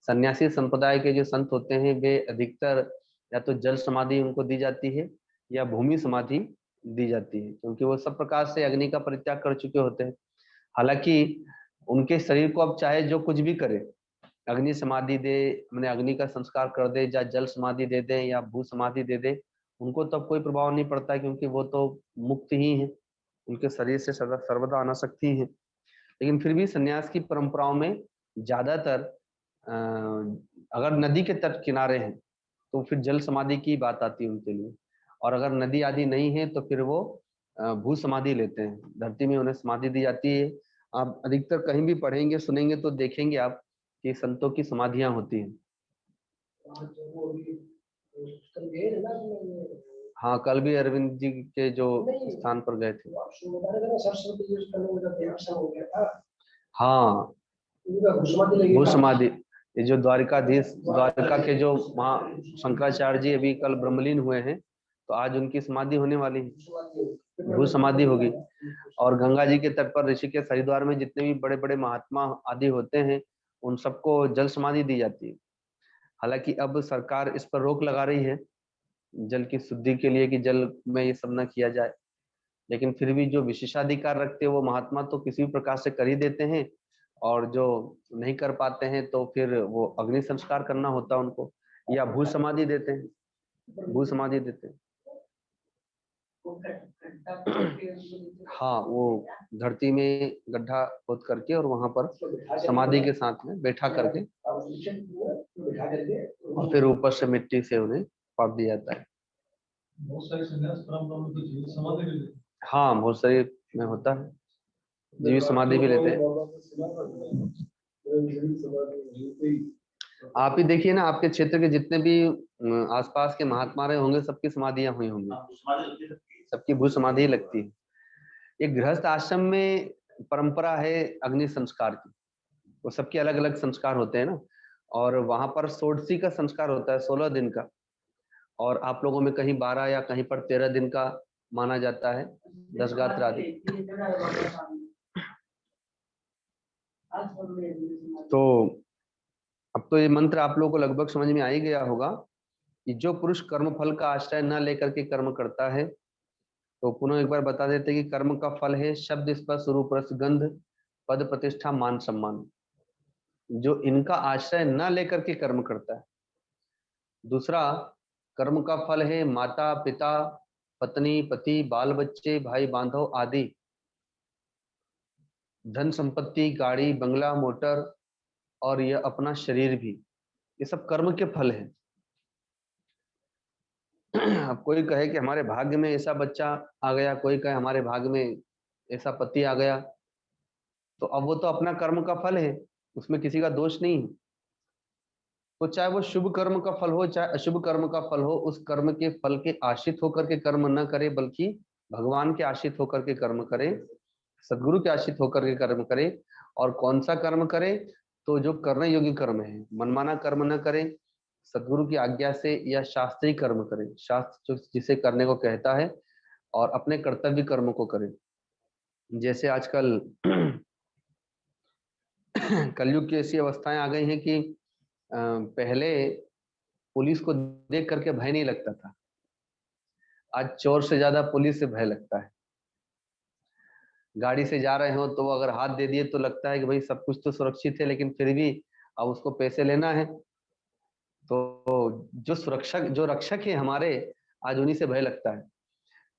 सन्यासी संप्रदाय के जो संत होते हैं, वे अधिकतर या तो जल समाधि उनको दी जाती है या भूमि समाधि दी जाती है, क्योंकि वो सब प्रकार से अग्नि का परित्याग कर चुके होते हैं। हालांकि उनके शरीर को अब चाहे जो कुछ भी करे, अग्नि समाधि दे, मैंने अग्नि का संस्कार कर दे, या जल समाधि दे दे या भू समाधि दे दे, उनको तब कोई प्रभाव नहीं पड़ता, क्योंकि वो तो मुक्त ही है, उनके शरीर से सदा सर्वदा अनासक्ति है। लेकिन फिर भी संन्यास की परंपराओं में ज्यादातर अगर नदी के तट किनारे हैं तो फिर जल समाधि की बात आती है उनके लिए, और अगर नदी आदि नहीं है तो फिर वो भू समाधि लेते हैं, धरती में उन्हें समाधि दी जाती है। आप अधिकतर कहीं भी पढ़ेंगे सुनेंगे तो देखेंगे आप कि संतों की समाधियां होती हैं। हाँ, कल भी अरविंद जी के जो स्थान पर गए थे। हाँ, भू समाधि, ये जो द्वारकाधीश, द्वारका के जो महा शंकराचार्य जी अभी कल ब्रह्मलीन हुए हैं, तो आज उनकी समाधि होने वाली है, भू समाधि होगी। और गंगा जी के तट पर ऋषिकेश हरिद्वार में जितने भी बड़े बड़े महात्मा आदि होते हैं, उन सबको जल समाधि दी जाती है। हालांकि अब सरकार इस पर रोक लगा रही है जल की शुद्धि के लिए, कि जल में ये सब न किया जाए, लेकिन फिर भी जो विशेषाधिकार रखते हैं वो महात्मा तो किसी भी प्रकार से कर ही देते हैं, और जो नहीं कर पाते हैं तो फिर वो अग्नि संस्कार करना होता है उनको, या भू समाधि देते हैं, भू समाधि देते हैं। हाँ, वो धरती में गड्ढा खोद करके और वहां पर समाधि के साथ में बैठा करके, और फिर ऊपर से मिट्टी से उन्हें पाट दिया जाता है। बहुत सारे सन्यास परंपरा में तो जीवित समाधि भी लेते हैं। हाँ, बहुत सारे में होता है, जीवित समाधि भी लेते हैं। आप ही देखिए ना, आपके क्षेत्र के जितने भी आसपास के महात्मा रहे होंगे, सबकी समाधियां हुई होंगी, सबकी भू समाधि लगती है। एक गृहस्थ आश्रम में परंपरा है अग्नि संस्कार की, वो सबके अलग अलग संस्कार होते हैं ना, और वहां पर षोडशी का संस्कार होता है 16 दिन का, और आप लोगों में कहीं 12 या कहीं पर 13 दिन का माना जाता है, 10 गात्र आदि। तो अब तो ये मंत्र आप लोगों को लगभग समझ में आ ही गया होगा कि जो पुरुष कर्म फल का आश्रय न लेकर के कर्म करता है, तो पुनः एक बार बता देते कि कर्म का फल है शब्द स्पर्श रूप रस गंध पद प्रतिष्ठा मान सम्मान, जो इनका आश्रय न लेकर के कर्म करता है। दूसरा, कर्म का फल है माता पिता पत्नी पति बाल बच्चे भाई बांधव आदि, धन संपत्ति गाड़ी बंगला मोटर, और यह अपना शरीर भी, ये सब कर्म के फल हैं। अब कोई कहे कि हमारे भाग्य में ऐसा बच्चा आ गया, कोई कहे हमारे भाग्य में ऐसा पति आ गया, तो अब वो तो अपना कर्म का फल है, उसमें किसी का दोष नहीं है। तो चाहे वो शुभ कर्म का फल हो चाहे अशुभ कर्म का फल हो, उस कर्म के फल के आश्रित होकर के कर्म न करे, बल्कि भगवान के आश्रित होकर के कर्म करे, सदगुरु के आश्रित होकर के कर्म करे। और कौन सा कर्म करे? तो जो करने योग्य कर्म है, मनमाना कर्म न करे, सदगुरु की आज्ञा से या शास्त्रीय कर्म करे, शास्त्र जो जिसे करने को कहता है, और अपने कर्तव्य कर्म को करे। जैसे आजकल कलयुग की ऐसी अवस्थाएं आ गई हैं कि पहले पुलिस को देख करके भय नहीं लगता था, आज चोर से ज्यादा पुलिस से भय लगता है। गाड़ी से जा रहे हो तो वो अगर हाथ दे दिए तो लगता है कि भाई सब कुछ तो सुरक्षित है, लेकिन फिर भी अब उसको पैसे लेना है। तो जो रक्षक है हमारे, आज उन्हीं से भय लगता है।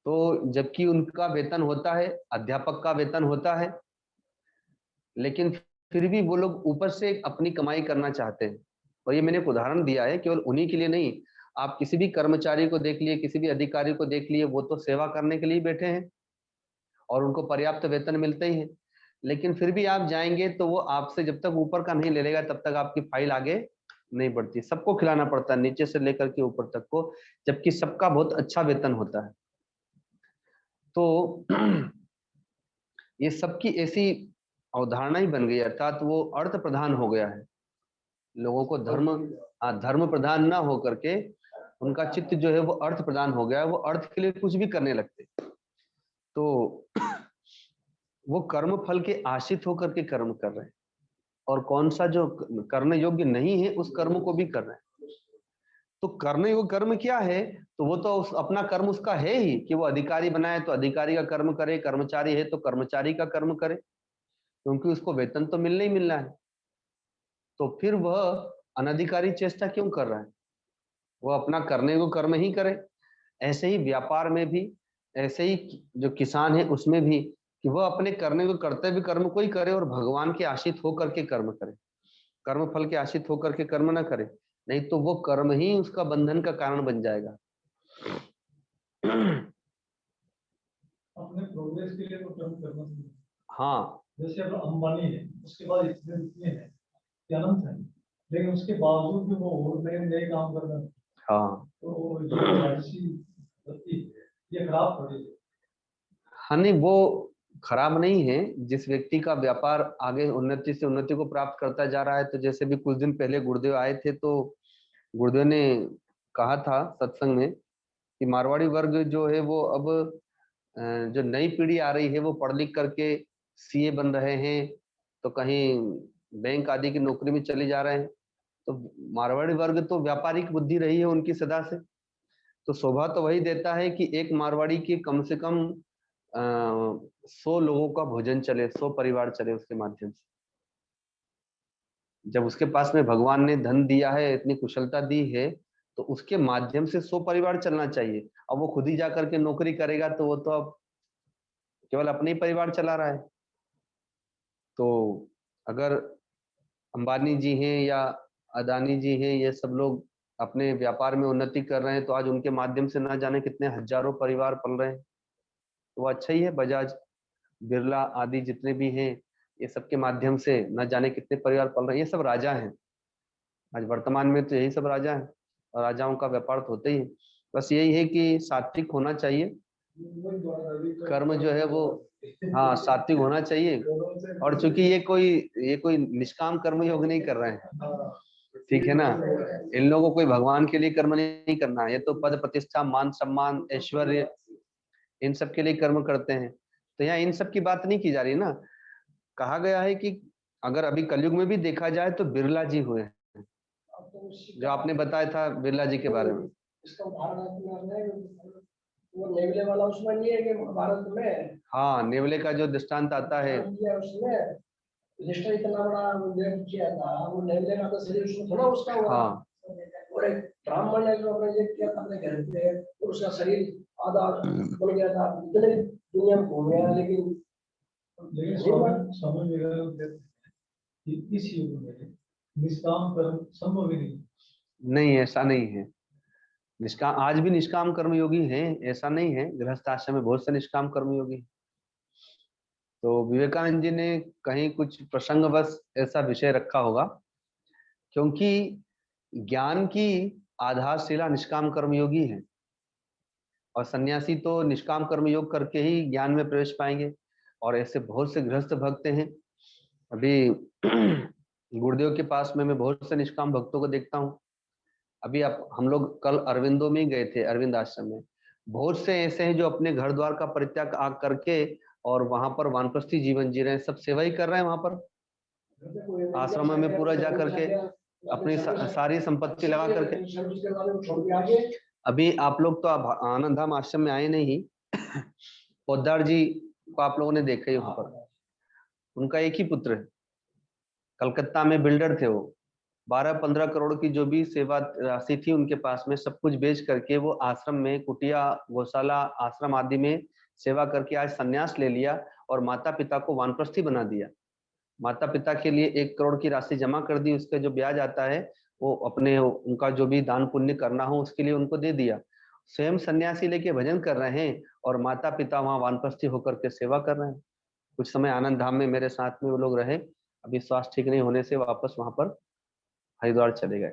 तो जबकि उनका वेतन होता है, अध्यापक का वेतन होता है, लेकिन फिर भी वो लोग ऊपर से अपनी कमाई करना चाहते हैं। और ये मैंने एक उदाहरण दिया है, केवल उन्हीं के लिए नहीं। आप किसी भी कर्मचारी को देख लिए, किसी भी अधिकारी को देख लिए, वो तो सेवा करने के लिए बैठे हैं और उनको पर्याप्त वेतन मिलते ही है। लेकिन फिर भी आप जाएंगे तो वो आपसे जब तक ऊपर का नहीं ले लेगा तब तक आपकी फाइल आगे नहीं बढ़ती। सबको खिलाना पड़ता है, नीचे से लेकर के ऊपर तक को, जबकि सबका बहुत अच्छा वेतन होता है। तो ये सबकी ऐसी अवधारणा ही बन गई, अर्थात वो अर्थ प्रधान हो गया है। लोगों को धर्म प्रधान ना हो करके उनका चित्त जो है वो अर्थ प्रधान हो गया है। वो अर्थ के लिए कुछ भी करने लगते। तो वो कर्म फल के आश्रित होकर के कर्म कर रहे हैं, और कौन सा जो करने योग्य नहीं है उस कर्म को भी कर रहे हैं। तो करने योग्य कर्म क्या है? तो वो तो अपना कर्म उसका है ही कि वो अधिकारी बनाए तो अधिकारी का कर्म करे, कर्मचारी है तो कर्मचारी का कर्म करे, क्योंकि उसको वेतन तो मिलना ही मिलना है। तो फिर वह अनधिकारी चेष्टा क्यों कर रहा है? वो अपना करने को कर्म ही करे। ऐसे ही व्यापार में भी, ऐसे ही जो किसान है उसमें भी, कि वह अपने करने को कर्तव्य कर्म को ही करे और भगवान के आश्रित होकर के कर्म करे। कर्म फल के आश्रित होकर के कर्म ना करे, नहीं तो वो कर्म ही उसका बंधन का कारण बन जाएगा। अपने प्रोग्रेस के लिए तो कर्म करना चाहिए। हाँ, जैसे अब अंबानी है, उसके बाद इतने हैं कि अनंत है, लेकिन उसके बावजूद भी वो और नए नए काम कर रहे हैं। हाँ, तो ये राजसी गति, ये खराब पड़ी है। हाँ, नहीं वो खराब नहीं है। जिस व्यक्ति का व्यापार आगे उन्नति से उन्नति को प्राप्त करता जा रहा है, तो जैसे भी कुछ दिन पहले गुरुदेव आए थे, तो गुरुदेव ने कहा था सत्संग में कि मारवाड़ी वर्ग जो है वो अब जो नई पीढ़ी आ रही है वो पढ़ लिख करके सीए बन रहे हैं, तो कहीं बैंक आदि की नौकरी में चले जा रहे हैं। तो मारवाड़ी वर्ग तो व्यापारिक बुद्धि रही है उनकी सदा से। तो शोभा तो वही देता है कि एक मारवाड़ी की कम से कम 100 लोगों का भोजन चले, 100 परिवार चले उसके माध्यम से। जब उसके पास में भगवान ने धन दिया है, इतनी कुशलता दी है, तो उसके माध्यम से 100 परिवार चलना चाहिए। अब वो खुद ही जा करके नौकरी करेगा तो वो तो अब केवल अपने ही परिवार चला रहा है। तो अगर अंबानी जी हैं या अदानी जी हैं, ये सब लोग अपने व्यापार में उन्नति कर रहे हैं, तो आज उनके माध्यम से ना जाने कितने हजारों परिवार पल रहे हैं। तो वो अच्छा ही है। बजाज, बिरला आदि जितने भी हैं, ये सब के माध्यम से न जाने कितने परिवार पल रहे हैं। ये सब राजा हैं। आज वर्तमान में तो यही सब राजा हैं, और राजाओं का व्यापार तो होता ही है। बस यही है कि सात्विक होना चाहिए कर्म जो है वो। हाँ, सात्विक होना चाहिए। और चूंकि ये कोई निष्काम कर्म योग नहीं कर रहे हैं, ठीक है ना। इन लोगों को कोई भगवान के लिए कर्म नहीं करना है। ये तो पद प्रतिष्ठा, मान सम्मान, ऐश्वर्य, इन सब के लिए कर्म करते हैं। तो यहाँ इन सब की बात नहीं की जा रही ना। कहा गया है कि अगर अभी कलयुग में भी देखा जाए तो बिरला जी हुए हैं, जो आपने बताया था बिरला जी के बारे में। वो नेवले वाला उसमें नहीं है कि भारत में। हाँ, नेवले का जो दृष्टांत आता है उसमें रजिस्टर इतना बड़ा किया था, वो नेवले का तो शरीर उसमें थोड़ा उसका हुआ। हाँ, और एक ब्राह्मण ने जो अपने किया था अपने घर पे, और उसका शरीर आधा बन गया था। इतने दुनिया में घूम गया, लेकिन समझ इस युग में निष्काम कर्म संभव ही नहीं, ऐसा नहीं है। निष्काम, आज भी निष्काम कर्मयोगी हैं, ऐसा नहीं है। गृहस्थ आश्रम में बहुत से निष्काम कर्मयोगी। तो विवेकानंद जी ने कहीं कुछ प्रसंगवश ऐसा विषय रखा होगा, क्योंकि ज्ञान की आधारशिला निष्काम कर्मयोगी है, और सन्यासी तो निष्काम कर्मयोग करके ही ज्ञान में प्रवेश पाएंगे। और ऐसे बहुत से गृहस्थ भक्त हैं। अभी गुरुदेव के पास में मैं बहुत से निष्काम भक्तों को देखता हूँ। अभी आप हम लोग कल अरविंदो में गए थे, अरविंद आश्रम में। बहुत से ऐसे हैं जो अपने घर द्वार का परित्याग करके और वहां पर वानप्रस्थी जीवन जी रहे हैं। सब सेवा ही कर रहे हैं वहां पर आश्रम में, पूरा जा करके अपनी सारी संपत्ति लगा करके। अभी आप लोग तो आनंद धाम आश्रम में आए नहीं। पोद्दार जी उनको आप लोगों ने देखा ही वहां पर। उनका एक ही पुत्र है, कलकत्ता में बिल्डर थे वो। 12-15 करोड़ की जो भी सेवा राशि थी उनके पास में, सब कुछ बेच करके वो आश्रम में, कुटिया, गौशाला, आश्रम आदि में सेवा करके आज संन्यास ले लिया और माता पिता को वानप्रस्थी बना दिया। माता पिता के लिए 1 करोड़ की राशि जमा कर दी, उसका जो ब्याज आता है वो अपने, उनका जो भी दान पुण्य करना हो उसके लिए उनको दे दिया। स्वयं सन्यासी लेके भजन कर रहे हैं और माता पिता वहां वानप्रस्थी होकर के सेवा कर रहे हैं। कुछ समय आनंद धाम में मेरे साथ में वो लोग रहे, अभी स्वास्थ्य ठीक नहीं होने से वापस वहां पर हरिद्वार चले गए।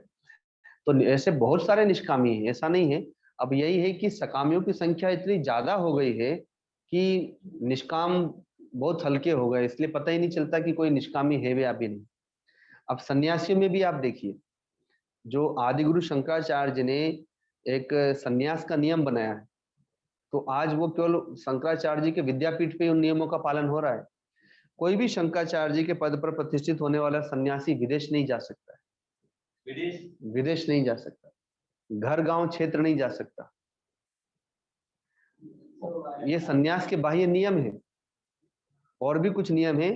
तो ऐसे बहुत सारे निष्कामी हैं, ऐसा नहीं है। अब यही है कि सकामियों की संख्या इतनी ज्यादा हो गई है कि निष्काम बहुत हल्के हो गए, इसलिए पता ही नहीं चलता कि कोई निष्कामी है या भी नहीं। अब सन्यासियों में भी आप देखिए, जो आदिगुरु शंकराचार्य जी ने एक सन्यास का नियम बनाया है, तो आज वो केवल शंकराचार्य जी के विद्यापीठ पे उन नियमों का पालन हो रहा है। कोई भी शंकराचार्य जी के पद पर प्रतिष्ठित होने वाला सन्यासी विदेश नहीं जा सकता है, विदेश नहीं जा सकता, घर गांव क्षेत्र नहीं जा सकता। ये सन्यास के बाह्य नियम है। और भी कुछ नियम है।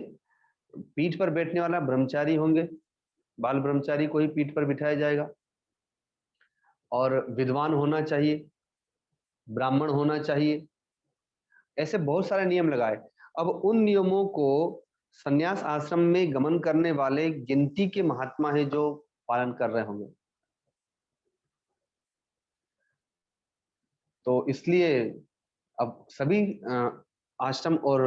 पीठ पर बैठने वाला ब्रह्मचारी होंगे, बाल ब्रह्मचारी को ही पीठ पर बिठाया जाएगा, और विद्वान होना चाहिए, ब्राह्मण होना चाहिए, ऐसे बहुत सारे नियम लगाए। अब उन नियमों को सन्यास आश्रम में गमन करने वाले गिनती के महात्मा है जो पालन कर रहे होंगे। तो इसलिए अब सभी आश्रम और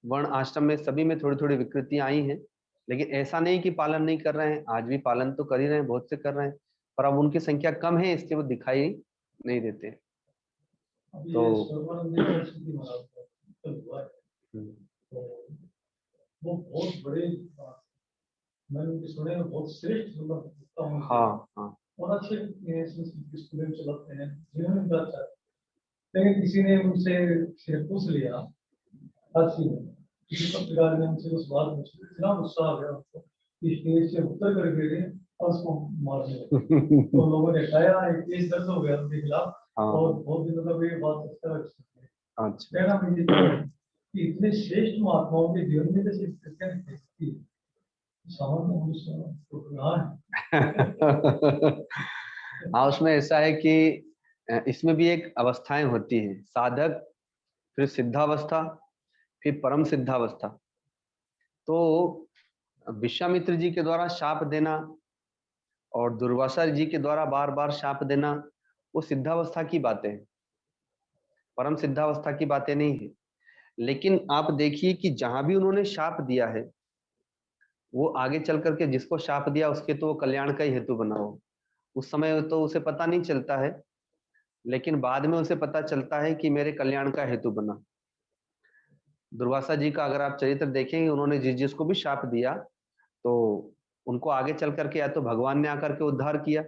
वर्ण आश्रम में सभी में थोड़ी थोड़ी विकृतियां आई हैं, लेकिन ऐसा नहीं कि पालन नहीं कर रहे हैं, आज भी पालन तो कर ही रहे हैं, बहुत से कर रहे हैं, पर अब उनकी संख्या कम है इसलिए वो दिखाई नहीं देते हैं। तो वो बहुत बड़े, मैंने उनके सुने में बहुत श्रेष्ठ, हाँ हाँ, और अच्छे स्टूडेंट चलाते हैं, जीवन में अच्छा। लेकिन किसी ने उनसे शेर पूछ लिया, किसी पत्रकार ने उनसे उस बात में इतना गुस्सा आ गया उनको कि स्टेज से उतर कर गिरे और उसको मारने लगे। तो लोगों ने कहा एक केस दर्ज हो गया उनके खिलाफ, और बहुत दिनों तक ये बात कहना मुझे कि इतने श्रेष्ठ महात्माओं के जीवन में जैसे कैसे सामान्य मनुष्य तो कहाँ है। हाँ, उसमें ऐसा है कि इसमें भी एक अवस्थाएं होती हैं, साधक, फिर सिद्धावस्था, फिर परम सिद्धावस्था। तो विश्वामित्र जी के द्वारा शाप देना और दुर्वासा जी के द्वारा बार बार शाप देना, वो सिद्धावस्था की बातें हैं, परम सिद्धावस्था की बातें नहीं है। लेकिन आप देखिए कि जहां भी उन्होंने शाप दिया है, वो आगे चल करके जिसको शाप दिया उसके तो वो कल्याण का ही हेतु बना हो। उस समय तो उसे पता नहीं चलता है, लेकिन बाद में उसे पता चलता है कि मेरे कल्याण का हेतु बना। दुर्वासा जी का अगर आप चरित्र देखेंगे, उन्होंने जिस जिसको भी शाप दिया तो उनको आगे चल करके या तो भगवान ने आकर के उद्धार किया।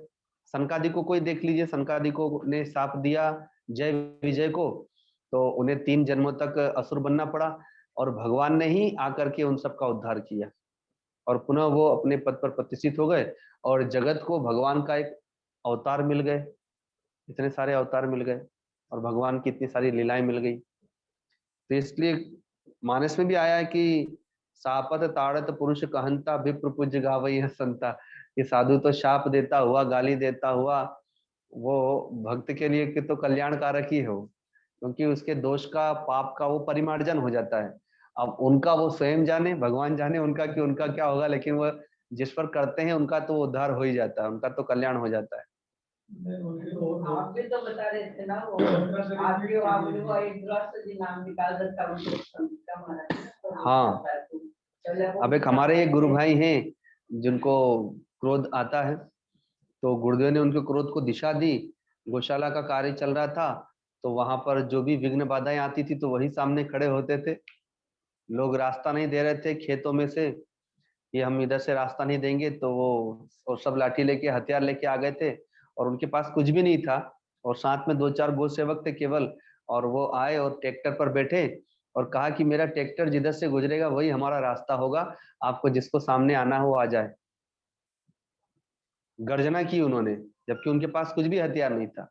सनकादि को कोई देख लीजिए, सनकादि को ने शाप दिया जय विजय को, तो उन्हें 3 जन्मों तक असुर बनना पड़ा, और भगवान ने ही आकर के उन सबका उद्धार किया, और पुनः वो अपने पद पर प्रतिष्ठित हो गए, और जगत को भगवान का एक अवतार मिल गए, इतने सारे अवतार मिल गए, और भगवान की इतनी सारी लीलाएं मिल गई। तो इसलिए मानस में भी आया है कि सापत ताड़त पुरुष कहंता विप्र पूज्य गावई संता, ये साधु तो शाप देता हुआ, गाली देता हुआ, वो भक्त के लिए कि तो कल्याणकारक ही हो, क्योंकि उसके दोष का, पाप का वो परिमार्जन हो जाता है। अब उनका वो स्वयं जाने, भगवान जाने उनका कि उनका क्या होगा, लेकिन वो जिस पर करते हैं उनका तो उद्धार हो ही जाता है, उनका तो कल्याण हो जाता है। आप भी तो बता रहे थे ना, वो आपके वो एक जी नाम निकाल देता उनको। हाँ, अब एक हमारे एक गुरु भाई हैं जिनको क्रोध आता है, तो गुरुदेव ने उनके क्रोध को दिशा दी। गौशाला का कार्य चल रहा था, तो वहां पर जो भी विघ्न बाधाएं आती थी तो वही सामने खड़े होते थे। लोग रास्ता नहीं दे रहे थे खेतों में से, कि हम इधर से रास्ता नहीं देंगे, तो वो और सब लाठी लेके, हथियार लेके आ गए थे, और उनके पास कुछ भी नहीं था, और साथ में 2-4 गो सेवक थे केवल, और वो आए और ट्रैक्टर पर बैठे और कहा कि मेरा ट्रैक्टर जिधर से गुजरेगा वही हमारा रास्ता होगा, आपको जिसको सामने आना हो आ जाए। गर्जना की उन्होंने, जबकि उनके पास कुछ भी हथियार नहीं था।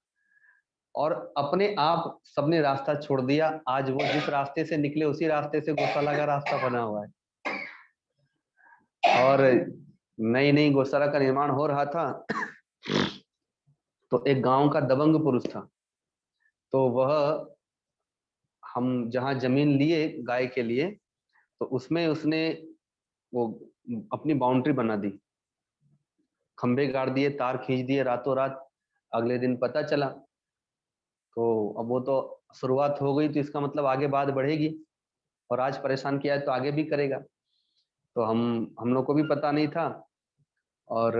और अपने आप सबने रास्ता छोड़ दिया। आज वो जिस रास्ते से निकले उसी रास्ते से गौशाला का रास्ता बना हुआ है, और नई नई गौशाला का निर्माण हो रहा था। तो एक गांव का दबंग पुरुष था, तो वह, हम जहाँ जमीन लिए गाय के लिए, तो उसमें उसने वो अपनी बाउंड्री बना दी, खंभे गाड़ दिए, तार खींच दिए रातों रात। अगले दिन पता चला, तो अब वो तो शुरुआत हो गई, तो इसका मतलब आगे बात बढ़ेगी, और आज परेशान किया है तो आगे भी करेगा। तो हम लोग को भी पता नहीं था, और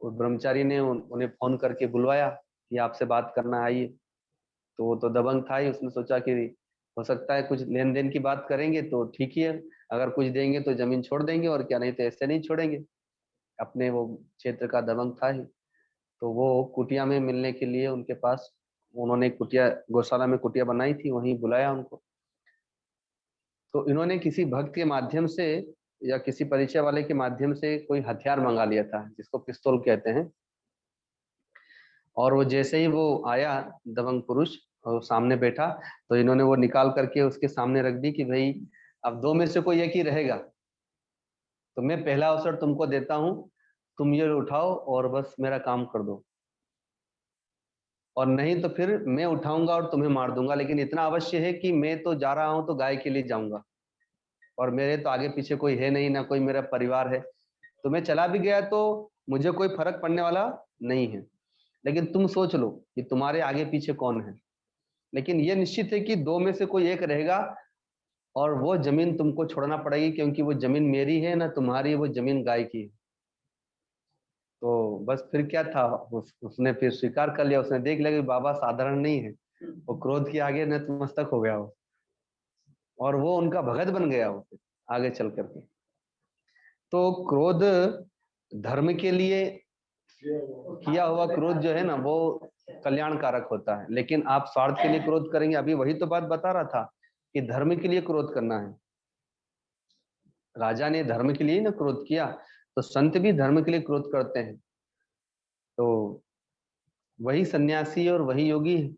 उस ब्रह्मचारी ने उन्हें फोन करके बुलवाया कि आपसे बात करना आइए। तो वो तो दबंग था ही, उसने सोचा कि हो सकता है कुछ लेन देन की बात करेंगे तो ठीक ही है, अगर कुछ देंगे तो जमीन छोड़ देंगे, और क्या, नहीं तो ऐसे नहीं छोड़ेंगे। अपने वो क्षेत्र का दबंग था ही। तो वो कुटिया में मिलने के लिए उनके पास, उन्होंने कुटिया, गौशाला में कुटिया बनाई थी, वहीं बुलाया उनको। तो इन्होंने किसी भक्त के माध्यम से या किसी परिचय वाले के माध्यम से कोई हथियार मंगा लिया था, जिसको पिस्तौल कहते हैं। और वो जैसे ही वो आया दबंग पुरुष, और सामने बैठा, तो इन्होंने वो निकाल करके उसके सामने रख दी कि भाई अब दो में से कोई एक ही रहेगा, तो मैं पहला अवसर तुमको देता हूं, तुम ये उठाओ और बस मेरा काम कर दो, और नहीं तो फिर मैं उठाऊंगा और तुम्हें मार दूंगा। लेकिन इतना अवश्य है कि मैं तो जा रहा हूं तो गाय के लिए जाऊंगा, और मेरे तो आगे पीछे कोई है नहीं, ना कोई मेरा परिवार है, तो मैं चला भी गया तो मुझे कोई फर्क पड़ने वाला नहीं है। लेकिन तुम सोच लो कि तुम्हारे आगे पीछे कौन है, लेकिन ये निश्चित है कि दो में से कोई एक रहेगा, और वो जमीन तुमको छोड़ना पड़ेगी, क्योंकि वो जमीन मेरी है ना तुम्हारी, वो जमीन गाय की है। तो बस फिर क्या था, उसने फिर स्वीकार कर लिया। उसने देख लिया कि बाबा साधारण नहीं है, वो क्रोध के आगे नतमस्तक हो गया वो, और वो उनका भगत बन गया वो आगे चल करके। तो क्रोध धर्म के लिए किया हुआ क्रोध जो है ना, वो कल्याणकारक होता है। लेकिन आप स्वार्थ के लिए क्रोध करेंगे, अभी वही तो बात बता रहा था कि धर्म के लिए क्रोध करना है। राजा ने धर्म के लिए ना क्रोध किया, तो संत भी धर्म के लिए क्रोध करते हैं। तो वही सन्यासी और वही योगी है।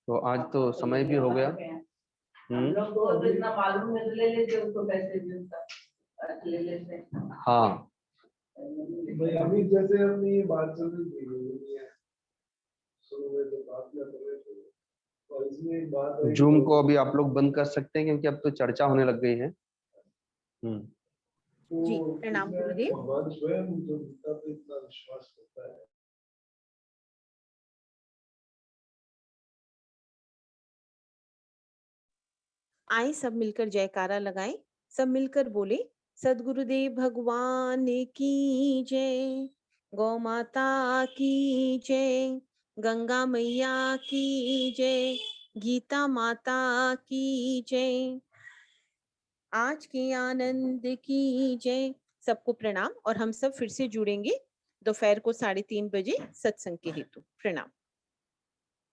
तो आज तो समय भी हो गया। हम लोग तो इतना मालूम है, ले लेते उसको पैसे भी उसका ले लेते। हाँ, अभी जैसे अपनी बात चल रही है, शुरू में तो बात कर रहे थे, और इसमें एक बात है, जूम को अभी आप लोग बंद कर सकते हैं, क्योंकि अब तो चर्चा होने लग गई है। जी, प्रणाम गुरुदेव। भगवान स्वयं जो गीता पे इतना विश्वास करता है, आए सब मिलकर जयकारा लगाएं, सब मिलकर बोले सद्गुरुदेव भगवान की जय, गौ माता की जय, गंगा मैया की जय, गीता माता की जय, आज के आनंद की जय। सबको प्रणाम, और हम सब फिर से जुड़ेंगे दोपहर को 3:30 बजे सत्संग के हेतु। प्रणाम।